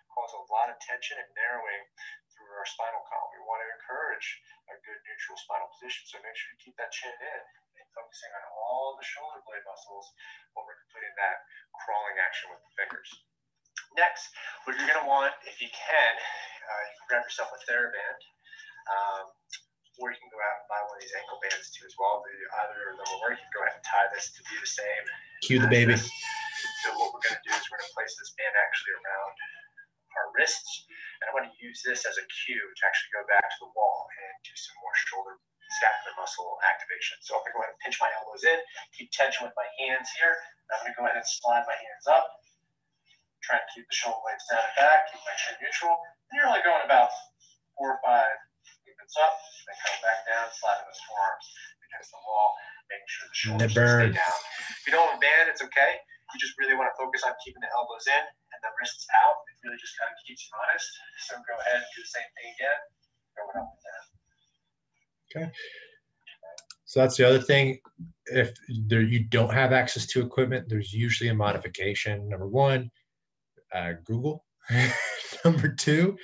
cause a lot of tension and narrowing through our spinal column. We want to encourage a good neutral spinal position, so make sure you keep that chin in and focusing on all the shoulder blade muscles while we're completing that crawling action with the fingers. Next, what you're going to want, if you can grab yourself a Theraband, or you can go out and buy one of these ankle bands too as well. Either of them will work. You can go ahead and tie this to be the same. Cue the baby. So what we're going to do is we're going to place this band actually around our wrists. And I want to use this as a cue to actually go back to the wall and do some more shoulder scapular muscle activation. So I'm going to go ahead and pinch my elbows in, keep tension with my hands here. And I'm going to go ahead and slide my hands up, try and keep the shoulder blades down and back, keep my chin neutral. And you're only going about 4 or 5 movements up, then come back down, sliding those forearms against the wall, making sure the shoulders stay down. If you don't have a band, it's okay. You just really want to focus on keeping the elbows in and the wrists out. It really just kind of keeps you honest. So go ahead and do the same thing again, going up and down. Okay. So that's the other thing. If you don't have access to equipment, there's usually a modification. Number one, Google. Number two,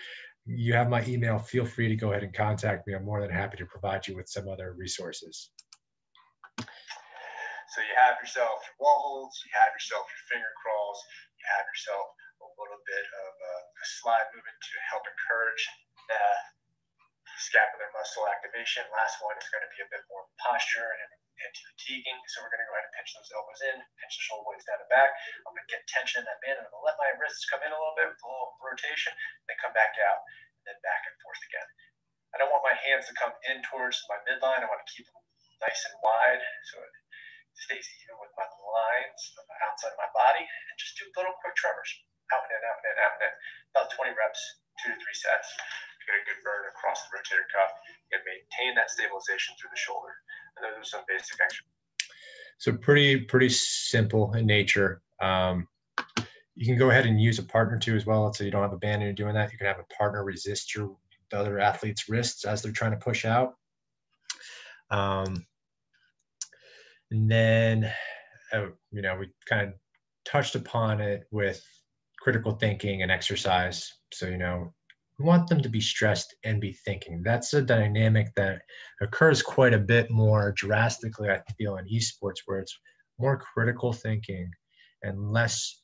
you have my email. Feel free to go ahead and contact me. I'm more than happy to provide you with some other resources. So you have yourself your wall holds, you have yourself your finger crawls, you have yourself a little bit of a slide movement to help encourage scapular muscle activation. Last one is going to be a bit more posture and anti-fatiguing. So we're going to go ahead and pinch those elbows in, pinch the shoulder blades down and back. I'm going to get tension in that band, and I'm going to let my wrists come in a little bit with a little rotation, then come back out, and then back and forth again. I don't want my hands to come in towards my midline. I want to keep them nice and wide so it stays even with my lines on the outside of my body, and just do little quick tremors. Out and in, out and in, out and in. About 20 reps, 2 to 3 sets. Get a good burn across the rotator cuff. You can maintain that stabilization through the shoulder. And those are some basic exercises. So pretty simple in nature. You can go ahead and use a partner too as well. So you don't have a band and you're doing that. You can have a partner resist the other athlete's wrists as they're trying to push out. And then, we kind of touched upon it with critical thinking and exercise. So, we want them to be stressed and be thinking. That's a dynamic that occurs quite a bit more drastically, I feel, in esports, where it's more critical thinking and less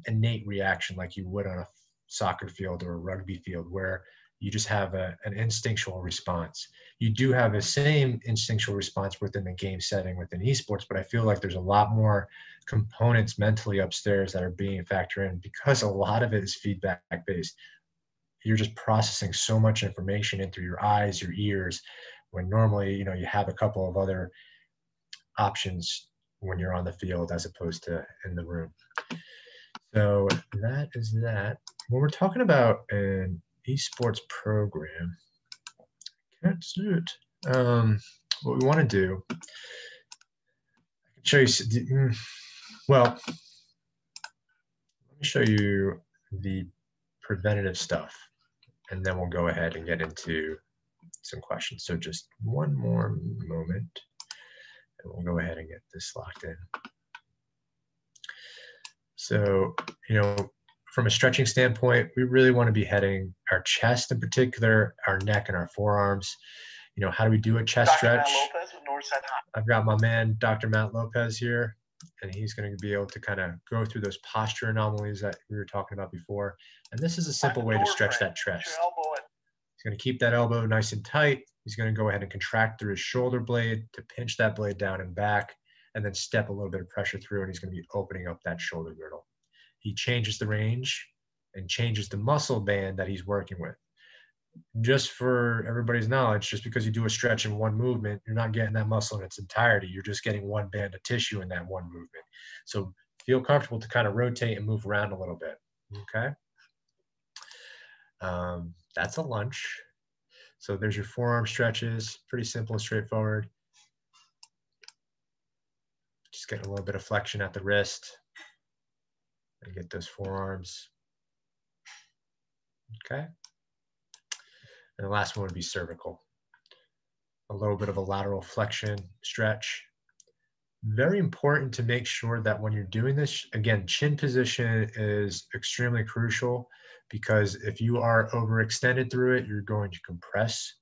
innate reaction like you would on a soccer field or a rugby field, where you just have an instinctual response. You do have the same instinctual response within the game setting within esports, but I feel like there's a lot more components mentally upstairs that are being factored in because a lot of it is feedback based. You're just processing so much information in through your eyes, your ears, when normally, you have a couple of other options when you're on the field as opposed to in the room. So that is that. When we're talking about an esports program, can't do it. What we want to do, I can show you. Well, let me show you the preventative stuff, and then we'll go ahead and get into some questions. So just one more moment, and we'll go ahead and get this locked in. So, from a stretching standpoint, we really want to be heading our chest in particular, our neck and our forearms. How do we do a chest stretch? I've got my man, Dr. Matt Lopez here, and he's going to be able to kind of go through those posture anomalies that we were talking about before. And this is a simple way to stretch that chest. He's going to keep that elbow nice and tight. He's going to go ahead and contract through his shoulder blade to pinch that blade down and back, and then step a little bit of pressure through, and he's going to be opening up that shoulder girdle. He changes the range and changes the muscle band that he's working with. Just for everybody's knowledge, just because you do a stretch in one movement, you're not getting that muscle in its entirety. You're just getting one band of tissue in that one movement. So feel comfortable to kind of rotate and move around a little bit, okay? That's a lunge. So there's your forearm stretches, pretty simple and straightforward. Just getting a little bit of flexion at the wrist and get those forearms, okay? And the last one would be cervical. A little bit of a lateral flexion stretch. Very important to make sure that when you're doing this, again, chin position is extremely crucial, because if you are overextended through it, you're going to compress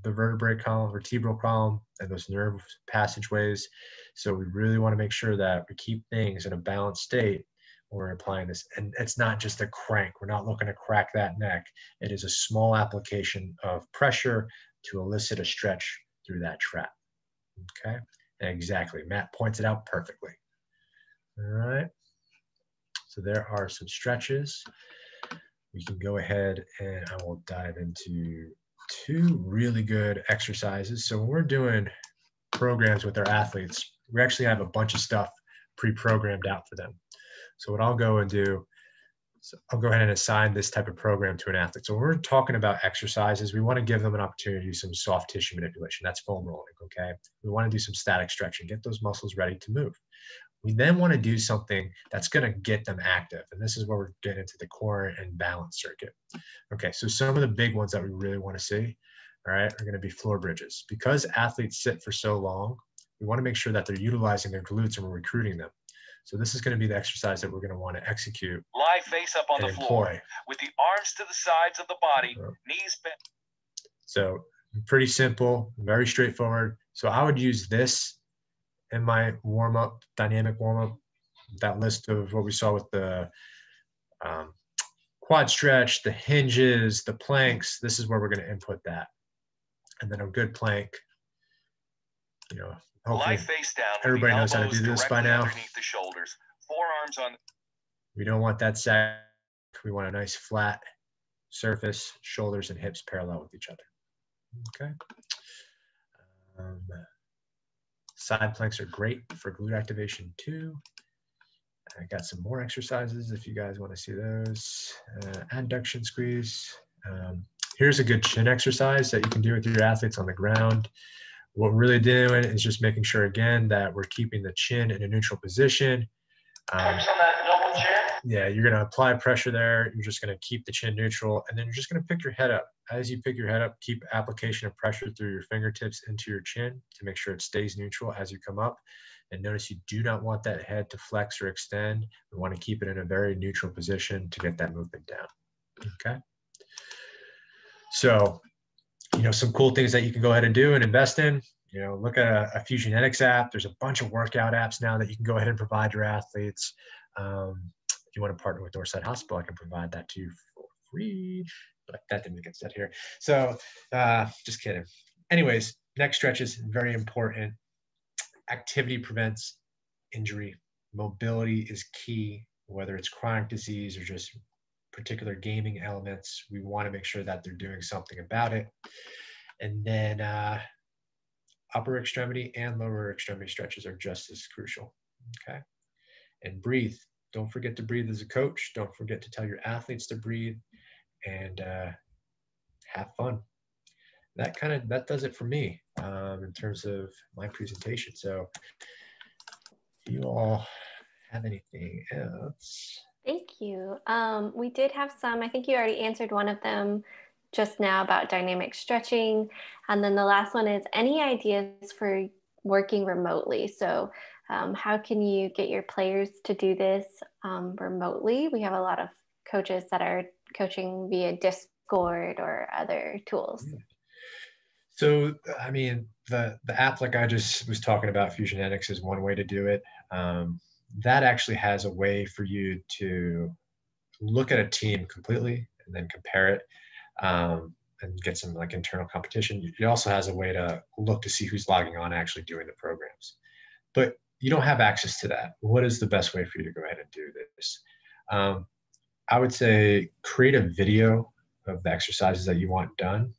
the vertebrae column, vertebral column, and those nerve passageways. So we really want to make sure that we keep things in a balanced state when we're applying this. And it's not just a crank. We're not looking to crack that neck. It is a small application of pressure to elicit a stretch through that trap, okay? Exactly. Matt points it out perfectly. All right. So there are some stretches. We can go ahead and I will dive into two really good exercises. So when we're doing programs with our athletes, we actually have a bunch of stuff pre-programmed out for them. So what I'll go and do, so I'll go ahead and assign this type of program to an athlete. So when we're talking about exercises, we want to give them an opportunity to do some soft tissue manipulation. That's foam rolling, okay? We want to do some static stretching, get those muscles ready to move. We then want to do something that's going to get them active. And this is where we're getting into the core and balance circuit. Okay, so some of the big ones that we really want to see, all right, are going to be floor bridges. Because athletes sit for so long, we want to make sure that they're utilizing their glutes and we're recruiting them. So this is going to be the exercise that we're going to want to execute. Lie face up on the floor with the arms to the sides of the body, knees bent. So pretty simple, very straightforward. So I would use this in my warm-up, dynamic warm-up, that list of what we saw with the quad stretch, the hinges, the planks. This is where we're going to input that. And then a good plank, you know, hopefully lie face down. Everybody knows how to do this by now. Underneath the shoulders, forearms on. We don't want that sag. We want a nice flat surface, shoulders and hips parallel with each other. Okay. Side planks are great for glute activation too. I got some more exercises if you guys want to see those. Adduction squeeze. Here's a good chin exercise that you can do with your athletes on the ground. What we're really doing is just making sure, again, that we're keeping the chin in a neutral position. Yeah, you're going to apply pressure there. You're just going to keep the chin neutral, and then you're just going to pick your head up. As you pick your head up, keep application of pressure through your fingertips into your chin to make sure it stays neutral as you come up. And notice you do not want that head to flex or extend. We want to keep it in a very neutral position to get that movement down. Okay. So, you know, some cool things that you can go ahead and do and invest in. You know, look at a Fusionetics app. There's a bunch of workout apps now that you can go ahead and provide your athletes. If you want to partner with Northside Hospital, I can provide that to you for free. But that didn't get said here. So just kidding. Anyways, neck stretches, very important. Activity prevents injury. Mobility is key, whether it's chronic disease or just particular gaming elements. We want to make sure that they're doing something about it. And then upper extremity and lower extremity stretches are just as crucial. Okay. And breathe. Don't forget to breathe as a coach. Don't forget to tell your athletes to breathe and have fun. That does it for me in terms of my presentation. So do you all have anything else? Thank you. We did have some, I think you already answered one of them just now about dynamic stretching. And then the last one is any ideas for working remotely? So how can you get your players to do this remotely? We have a lot of coaches that are coaching via Discord or other tools. So, I mean, the app like I just was talking about, Fusionetics, is one way to do it. That actually has a way for you to look at a team completely and then compare it and get some like internal competition. It also has a way to look to see who's logging on actually doing the programs. But you don't have access to that. What is the best way for you to go ahead and do this? I would say create a video of the exercises that you want done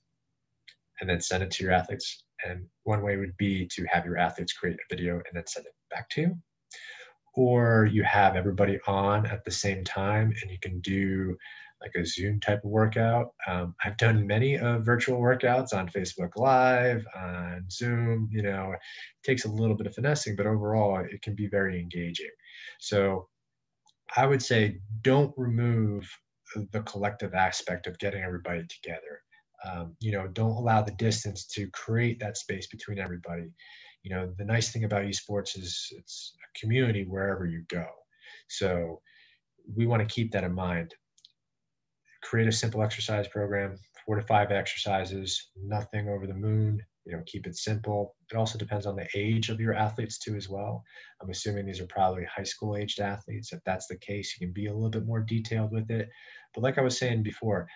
and then send it to your athletes. And one way would be to have your athletes create a video and then send it back to you. or you have everybody on at the same time and you can do like a Zoom type of workout. I've done many virtual workouts on Facebook Live, on Zoom. You know, it takes a little bit of finessing, but overall it can be very engaging. So I would say don't remove the collective aspect of getting everybody together. You know, don't allow the distance to create that space between everybody. You know, the nice thing about esports is it's a community wherever you go. So we want to keep that in mind. Create a simple exercise program, 4 to 5 exercises, nothing over the moon. You know, keep it simple. It also depends on the age of your athletes too as well. I'm assuming these are probably high school aged athletes. If that's the case, you can be a little bit more detailed with it. But like I was saying before,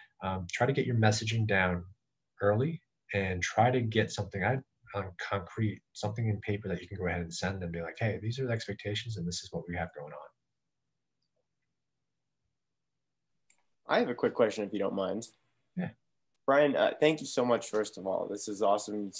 try to get your messaging down early and try to get something on concrete, something in paper that you can go ahead and send and be like, hey, these are the expectations and this is what we have going on. I have a quick question, if you don't mind. Yeah. Brian, thank you so much, first of all. This is awesome.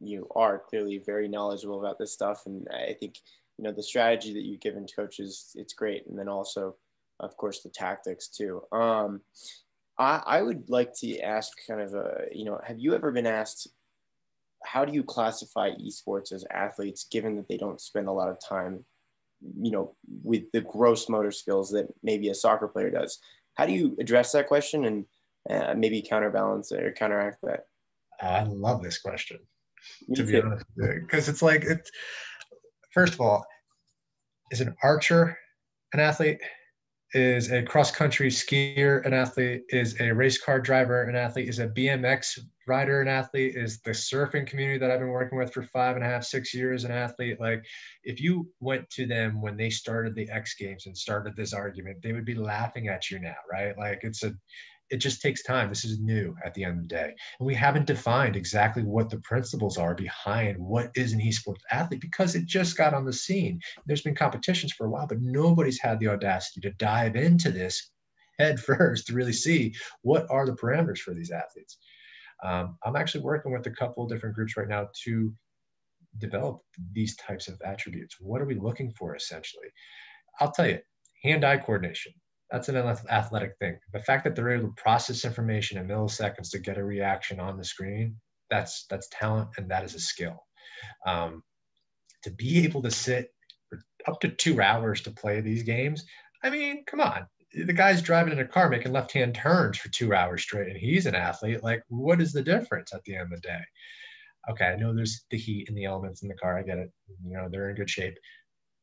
You are clearly very knowledgeable about this stuff. And I think, you know, the strategy that you've given coaches, it's great. And then also, of course, the tactics too. I would like to ask kind of you know, have you ever been asked, how do you classify esports as athletes, given that they don't spend a lot of time, you know, with the gross motor skills that maybe a soccer player does? How do you address that question and maybe counterbalance it or counteract that? I love this question, Me be too. honest with you, because it's like, first of all, is an archer an athlete? Is a cross-country skier an athlete? Is a race car driver an athlete? Is a BMX rider an athlete? Is the surfing community that I've been working with for 5.5, 6 years an athlete? Like, if you went to them when they started the X Games and started this argument, they would be laughing at you now, right? Like, it just takes time. This is new at the end of the day. And we haven't defined exactly what the principles are behind what is an esports athlete because it just got on the scene. There's been competitions for a while, but nobody's had the audacity to dive into this head first to really see what are the parameters for these athletes. I'm actually working with a couple of different groups right now to develop these types of attributes. What are we looking for essentially? I'll tell you, hand-eye coordination. That's an athletic thing. The fact that they're able to process information in milliseconds to get a reaction on the screen, that's talent and that is a skill. To be able to sit for up to 2 hours to play these games, I mean, come on. The guy's driving in a car making left-hand turns for 2 hours straight and he's an athlete. Like, what is the difference at the end of the day? Okay, I know there's the heat and the elements in the car. I get it. You know, they're in good shape.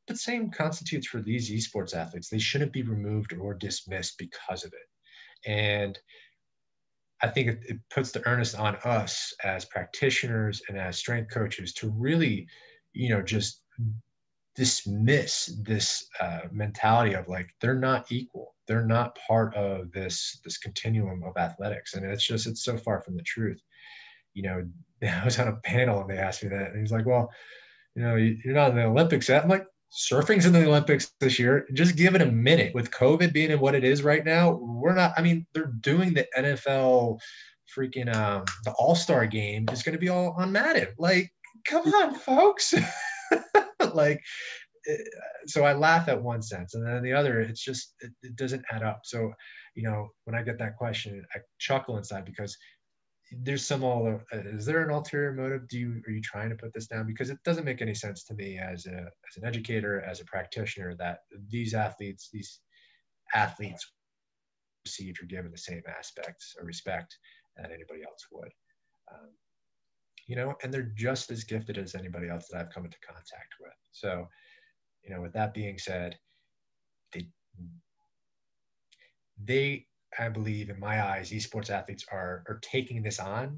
But same constitutes for these esports athletes. They shouldn't be removed or dismissed because of it. And I think it puts the onus on us as practitioners and as strength coaches to really, you know, just dismiss this mentality of like, they're not equal. They're not part of this continuum of athletics. And it's so far from the truth. You know, I was on a panel and they asked me that and he's like, well, you know, you're not in the Olympics yet. I'm like, surfing's in the Olympics this year. Just give it a minute. With COVID being in what it is right now, we're not, I mean, they're doing the NFL freaking, the All-Star game is going to be all on Madden. Like, come on, folks. Like, so I laugh at one sense. And then the other, it's just, it doesn't add up. So, you know, when I get that question, I chuckle inside because there's is there an ulterior motive? Are you trying to put this down? Because it doesn't make any sense to me as an educator, as a practitioner, that these athletes received or given the same aspects or respect that anybody else would. You know, and they're just as gifted as anybody else that I've come into contact with. So, you know, with that being said, they I believe in my eyes, esports athletes are taking this on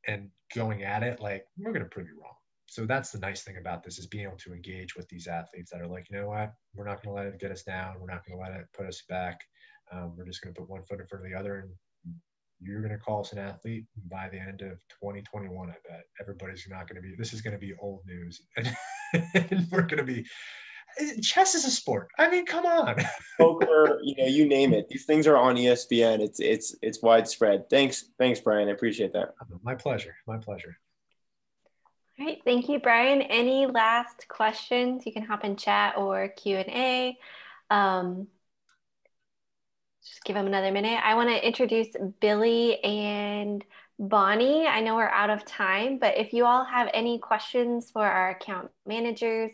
and going at it like, we're going to prove you wrong. So that's the nice thing about this, is being able to engage with these athletes that are like, you know what, we're not going to let it get us down. We're not going to let it put us back. We're just going to put one foot in front of the other, and you're going to call us an athlete by the end of 2021. I bet everybody's not going to be, this is going to be old news. And we're going to be, chess is a sport. I mean, come on. Poker, you know, you name it. These things are on ESPN. It's widespread. Thanks, Brian. I appreciate that. My pleasure. My pleasure. All right, thank you, Brian. Any last questions? You can hop in chat or Q&A. Just give them another minute. I want to introduce Billy and Bonnie. I know we're out of time, but if you all have any questions for our account managers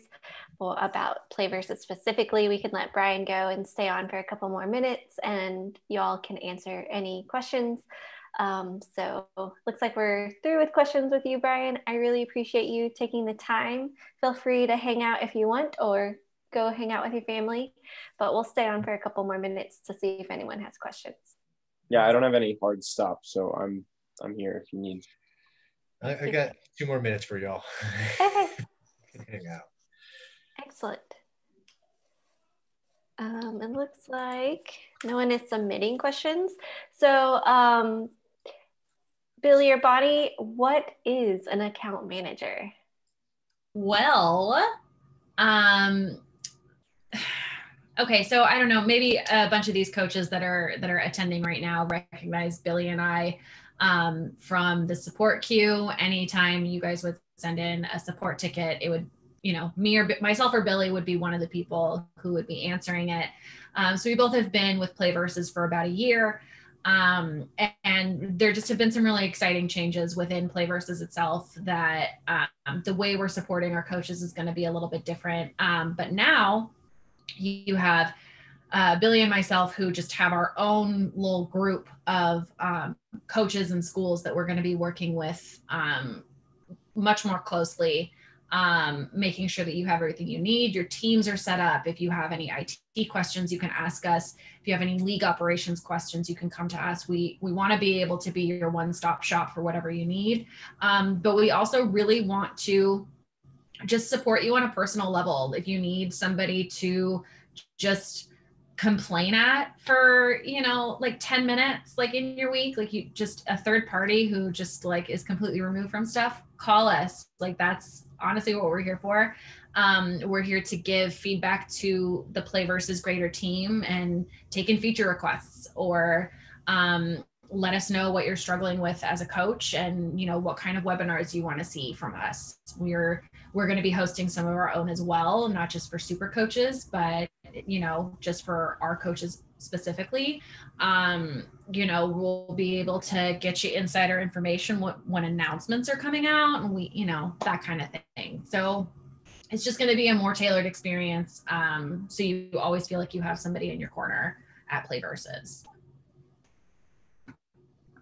or about PlayVS specifically, we can let Brian go and stay on for a couple more minutes and you all can answer any questions. So looks like we're through with questions with you, Brian. I really appreciate you taking the time. Feel free to hang out if you want or go hang out with your family, but we'll stay on for a couple more minutes to see if anyone has questions. Yeah, I don't have any hard stops, so I'm here if you need. I got 2 more minutes for y'all. Okay. Hang out. Excellent. It looks like no one is submitting questions. So Billy or Bonnie, what is an account manager? Well, okay, so I don't know, maybe a bunch of these coaches that are attending right now recognize Billy and I from the support queue. Anytime you guys would send in a support ticket, it would, you know, me or myself or Billy would be one of the people who would be answering it. So we both have been with PlayVS for about a year. And there just have been some really exciting changes within PlayVS itself that the way we're supporting our coaches is going to be a little bit different. But now you have Billy and myself who just have our own little group of coaches and schools that we're going to be working with much more closely, making sure that you have everything you need. Your teams are set up. If you have any IT questions, you can ask us. If you have any league operations questions, you can come to us. We want to be able to be your one-stop shop for whatever you need. But we also really want to just support you on a personal level. If you need somebody to just complain at for, you know, like 10 minutes, like in your week, like you just a third party who just like is completely removed from stuff, call us. Like that's honestly what we're here for. We're here to give feedback to the PlayVS greater team and take in feature requests or let us know what you're struggling with as a coach and, you know, what kind of webinars you want to see from us. We're going to be hosting some of our own as well, not just for super coaches, but, you know, just for our coaches specifically. You know, we'll be able to get you insider information when announcements are coming out and we, you know, that kind of thing. So it's just going to be a more tailored experience. So you always feel like you have somebody in your corner at PlayVS.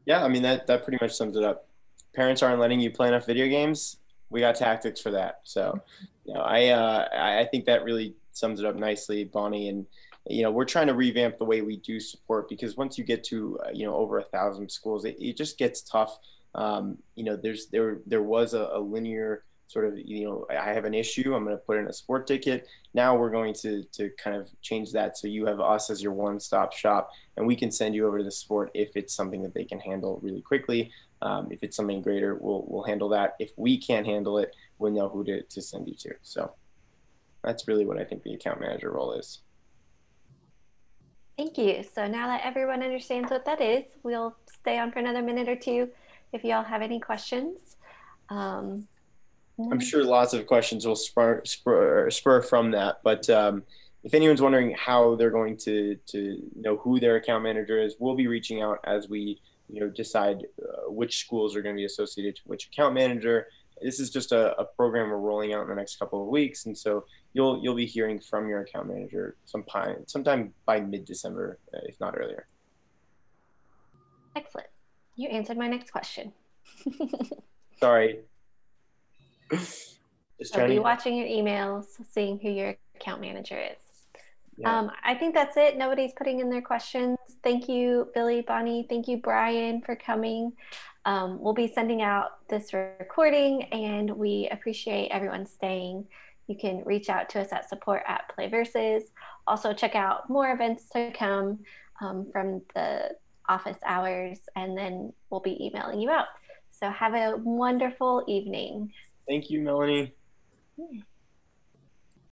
Yeah, I mean, that pretty much sums it up. Parents aren't letting you play enough video games. We got tactics for that. So, you know, I think that really sums it up nicely, Bonnie. And, you know, we're trying to revamp the way we do support because once you get to, you know, over 1,000 schools, it just gets tough. You know, there was a linear sort of, you know, I have an issue, I'm going to put in a support ticket. Now we're going to kind of change that. So you have us as your one-stop shop and we can send you over to the support if it's something that they can handle really quickly. If it's something greater, we'll handle that. If we can't handle it, we'll know who to send you to. So that's really what I think the account manager role is. Thank you. So now that everyone understands what that is, we'll stay on for another minute or two if y'all have any questions. I'm sure lots of questions will spur from that. But if anyone's wondering how they're going to know who their account manager is, we'll be reaching out as we, you know, decide which schools are going to be associated to which account manager. This is just a program we're rolling out in the next couple of weeks, and so you'll be hearing from your account manager sometime by mid-December, if not earlier. Excellent. You answered my next question. Sorry. So be watching your emails, seeing who your account manager is. Yeah. I think that's it. Nobody's putting in their questions. Thank you, Billy, Bonnie. Thank you, Brian, for coming. We'll be sending out this recording and we appreciate everyone staying. You can reach out to us at support@PlayVS. Also check out more events to come from the office hours and then we'll be emailing you out. So have a wonderful evening. Thank you, Melanie. Yeah.